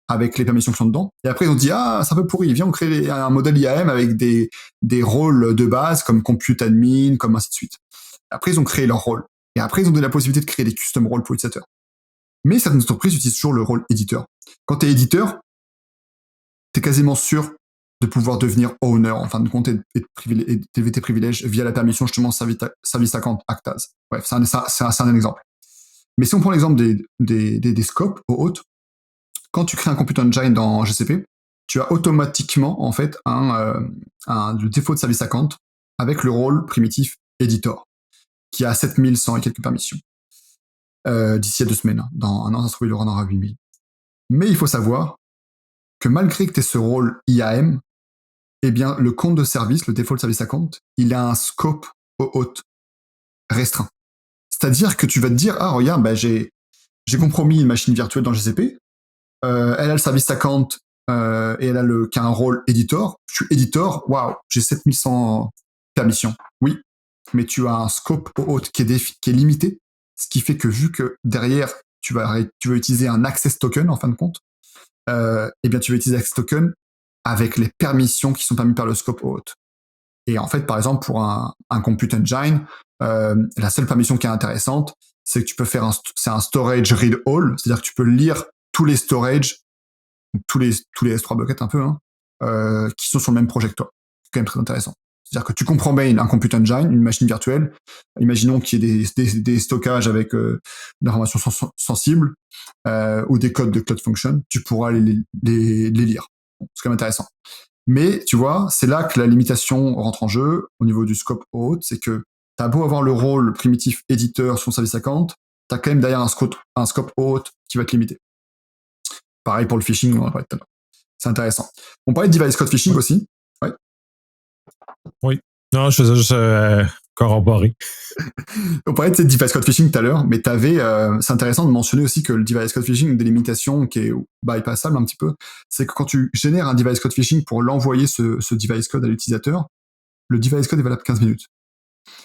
avec les permissions qui sont dedans. Et après, ils ont dit, c'est un peu pourri, viens, on crée un modèle IAM avec des rôles de base, comme compute admin, comme ainsi de suite. Après, ils ont créé leur rôle. Et après, ils ont donné la possibilité de créer des custom roles pour l'utilisateur. Mais certaines entreprises utilisent toujours le rôle éditeur. Quand tu es éditeur, tu es quasiment sûr de pouvoir devenir owner, en fin de compte, et d'élever tes privilèges via la permission, justement, Service Account Act As. Bref, c'est un exemple. Mais si on prend l'exemple des scopes OAuth, quand tu crées un compute engine dans GCP, tu as automatiquement, en fait, le default service account avec le rôle primitif editor, qui a 7100 et quelques permissions. D'ici à 2 semaines. Dans un an, ça se trouve, il aura 8000. Mais il faut savoir que malgré que tu aies ce rôle IAM, eh bien, le compte de service, le default service account, il a un scope OAuth restreint. C'est-à-dire que tu vas te dire, regarde, j'ai compromis une machine virtuelle dans GCP, elle a le service account et elle a qui a un rôle éditeur. Je suis éditeur, waouh, j'ai 7100 permissions. Oui, mais tu as un scope OAuth qui est limité, ce qui fait que vu que derrière, tu vas utiliser un access token en fin de compte, eh bien tu vas utiliser access token avec les permissions qui sont permises par le scope OAuth. Et en fait, par exemple, pour un compute engine, la seule permission qui est intéressante, c'est que tu peux faire un storage read all, c'est-à-dire que tu peux lire tous les storage, tous les S3 buckets un peu, qui sont sur le même projet que toi. C'est quand même très intéressant. C'est-à-dire que tu comprends bien un compute engine, une machine virtuelle. Imaginons qu'il y ait des stockages avec d'informations sensibles ou des codes de Cloud Function, tu pourras les lire. Bon, c'est quand même intéressant. Mais tu vois, c'est là que la limitation rentre en jeu au niveau du scope OAuth, c'est que t'as beau avoir le rôle primitif éditeur sur ton service account, t'as quand même derrière un scope OAuth qui va te limiter. Pareil pour le phishing, on en a parlé tout à l'heure. C'est intéressant. On parlait de device code phishing aussi. Ouais. Oui. Non, je faisais juste corroborer. On parlait de cette device code phishing tout à l'heure, mais c'est intéressant de mentionner aussi que le device code phishing, une des limitations qui est bypassable un petit peu, c'est que quand tu génères un device code phishing pour l'envoyer ce device code à l'utilisateur, le device code est valable 15 minutes.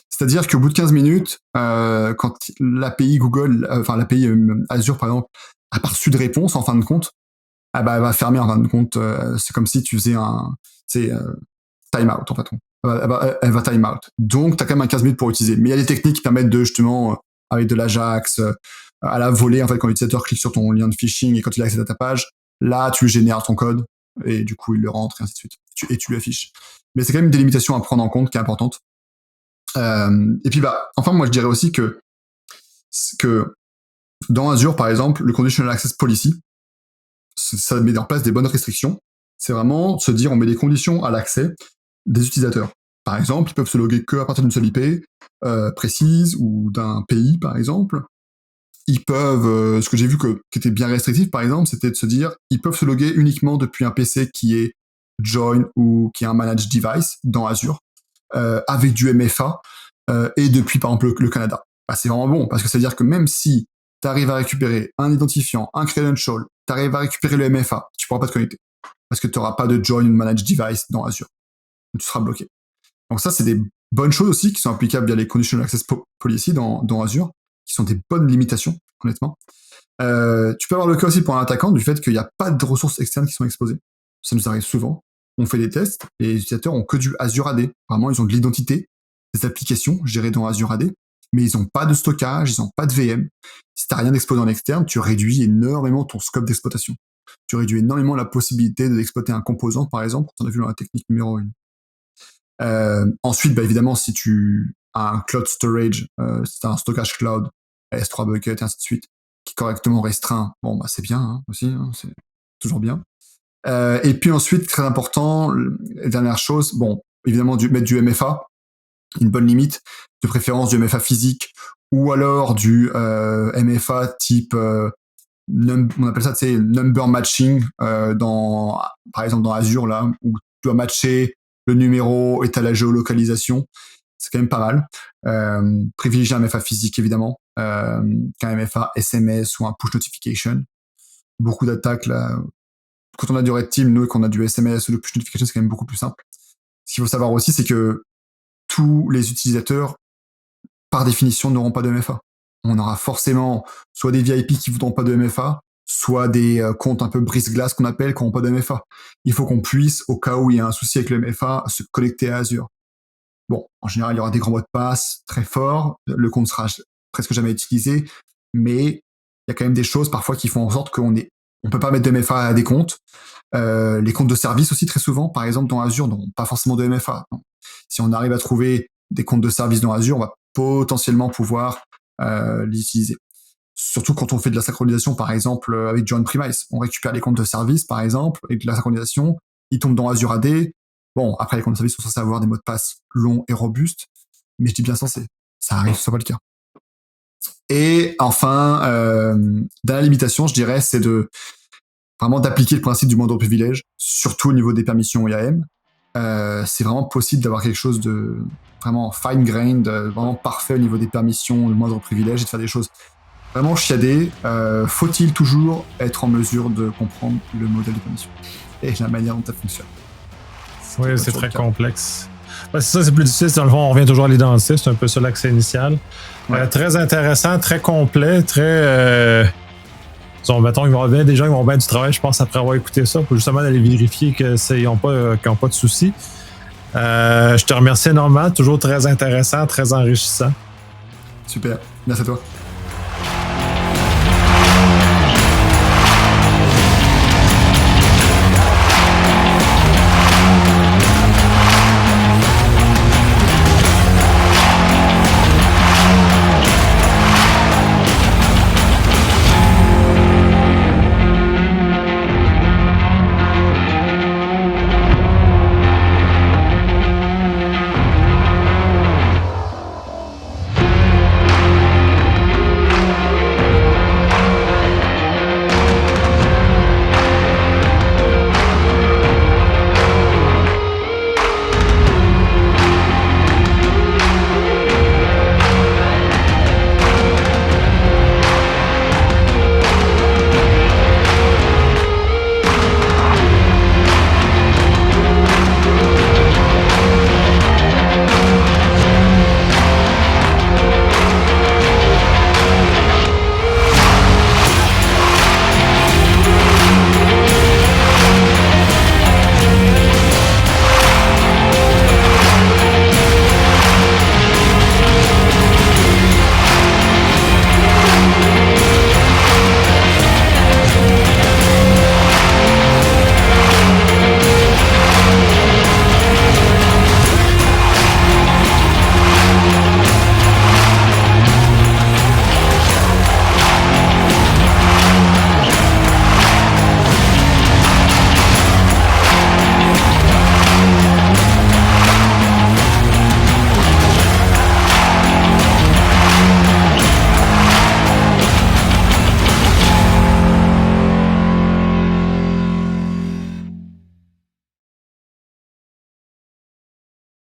C'est-à-dire qu'au bout de 15 minutes, quand l'API Google, l'API Azure par exemple, a pas reçu de réponse en fin de compte, elle va fermer en fin de compte. C'est comme si tu faisais un time out en fait. Elle va time out. Donc tu as quand même un 15 minutes pour utiliser. Mais il y a des techniques qui permettent de justement, avec de l'Ajax, à la volée, en fait, quand l'utilisateur clique sur ton lien de phishing et quand il accède à ta page, là tu génères ton code et du coup, il le rentre, et ainsi de suite. Et tu lui affiches. Mais c'est quand même une délimitation à prendre en compte qui est importante. Et puis, enfin, moi, je dirais aussi que dans Azure, par exemple, le Conditional Access Policy, ça met en place des bonnes restrictions. C'est vraiment se dire, on met des conditions à l'accès des utilisateurs. Par exemple, ils peuvent se loguer qu'à partir d'une seule IP précise ou d'un pays, par exemple. Ils peuvent, ce que j'ai vu qui était bien restrictif, par exemple, c'était de se dire, ils peuvent se loguer uniquement depuis un PC qui est join ou qui est un managed device dans Azure, avec du MFA, et depuis, par exemple, le Canada. C'est vraiment bon, parce que ça veut dire que même si tu arrives à récupérer un identifiant, un credential, tu arrives à récupérer le MFA, tu pourras pas te connecter. Parce que tu n'auras pas de join ou managed device dans Azure. Tu seras bloqué. Donc ça, c'est des bonnes choses aussi qui sont applicables via les Conditional Access Policy dans Azure, qui sont des bonnes limitations, honnêtement. Tu peux avoir le cas aussi pour un attaquant du fait qu'il n'y a pas de ressources externes qui sont exposées. Ça nous arrive souvent. On fait des tests et les utilisateurs ont que du Azure AD. Vraiment, ils ont de l'identité des applications gérées dans Azure AD, mais ils n'ont pas de stockage, ils n'ont pas de VM. Si tu n'as rien d'exposé en externe, tu réduis énormément ton scope d'exploitation. Tu réduis énormément la possibilité d'exploiter un composant, par exemple, qu'on a vu dans la technique numéro 1. Ensuite, évidemment, si tu as un cloud storage, si tu as un stockage cloud, S3 bucket, et ainsi de suite, qui est correctement restreint, c'est bien aussi, c'est toujours bien. Et puis ensuite, très important, dernière chose, évidemment, mettre du MFA, une bonne limite, de préférence du MFA physique, ou alors du MFA type, on appelle ça, number matching, par exemple dans Azure, là, où tu dois matcher le numéro et t'as la géolocalisation. C'est quand même pas mal. Privilégier un MFA physique, évidemment, qu'un MFA SMS ou un push notification. Beaucoup d'attaques, là. Quand on a du Red Team, nous, et qu'on a du SMS ou du push notification, c'est quand même beaucoup plus simple. Ce qu'il faut savoir aussi, c'est que tous les utilisateurs, par définition, n'auront pas de MFA. On aura forcément soit des VIP qui voudront pas de MFA, soit des comptes un peu brise-glace qu'on appelle, qui n'auront pas de MFA. Il faut qu'on puisse, au cas où il y a un souci avec le MFA, se connecter à Azure. En général, il y aura des grands mots de passe très forts, le compte sera presque jamais utilisé, mais il y a quand même des choses parfois qui font en sorte qu'on peut pas mettre de MFA à des comptes. Les comptes de service aussi, très souvent, par exemple, dans Azure, n'ont pas forcément de MFA. Donc, si on arrive à trouver des comptes de service dans Azure, on va potentiellement pouvoir les utiliser. Surtout quand on fait de la synchronisation, par exemple, avec du on-premise. On récupère les comptes de service, par exemple, et de la synchronisation, ils tombent dans Azure AD. Après, les comptes de service sont censés avoir des mots de passe longs et robustes, mais je dis bien censé. Ça arrive, ce soit pas le cas. Et enfin, dernière limitation, je dirais, c'est vraiment d'appliquer le principe du moindre privilège, surtout au niveau des permissions IAM. C'est vraiment possible d'avoir quelque chose de vraiment fine-grained, vraiment parfait au niveau des permissions, le moindre privilège, et de faire des choses vraiment chiadées. Faut-il toujours être en mesure de comprendre le modèle de permission et la manière dont ça fonctionne? Oui, c'est très complexe. C'est ça, c'est plus difficile. Dans le fond, on revient toujours à l'identité. C'est un peu ça l'accès initial. Ouais. Très intéressant, très complet, très... mettons, il y aura bien des gens qui vont bien du travail, je pense, après avoir écouté ça, pour justement aller vérifier qu'ils n'ont pas de soucis. Je te remercie énormément. Toujours très intéressant, très enrichissant. Super. Merci à toi.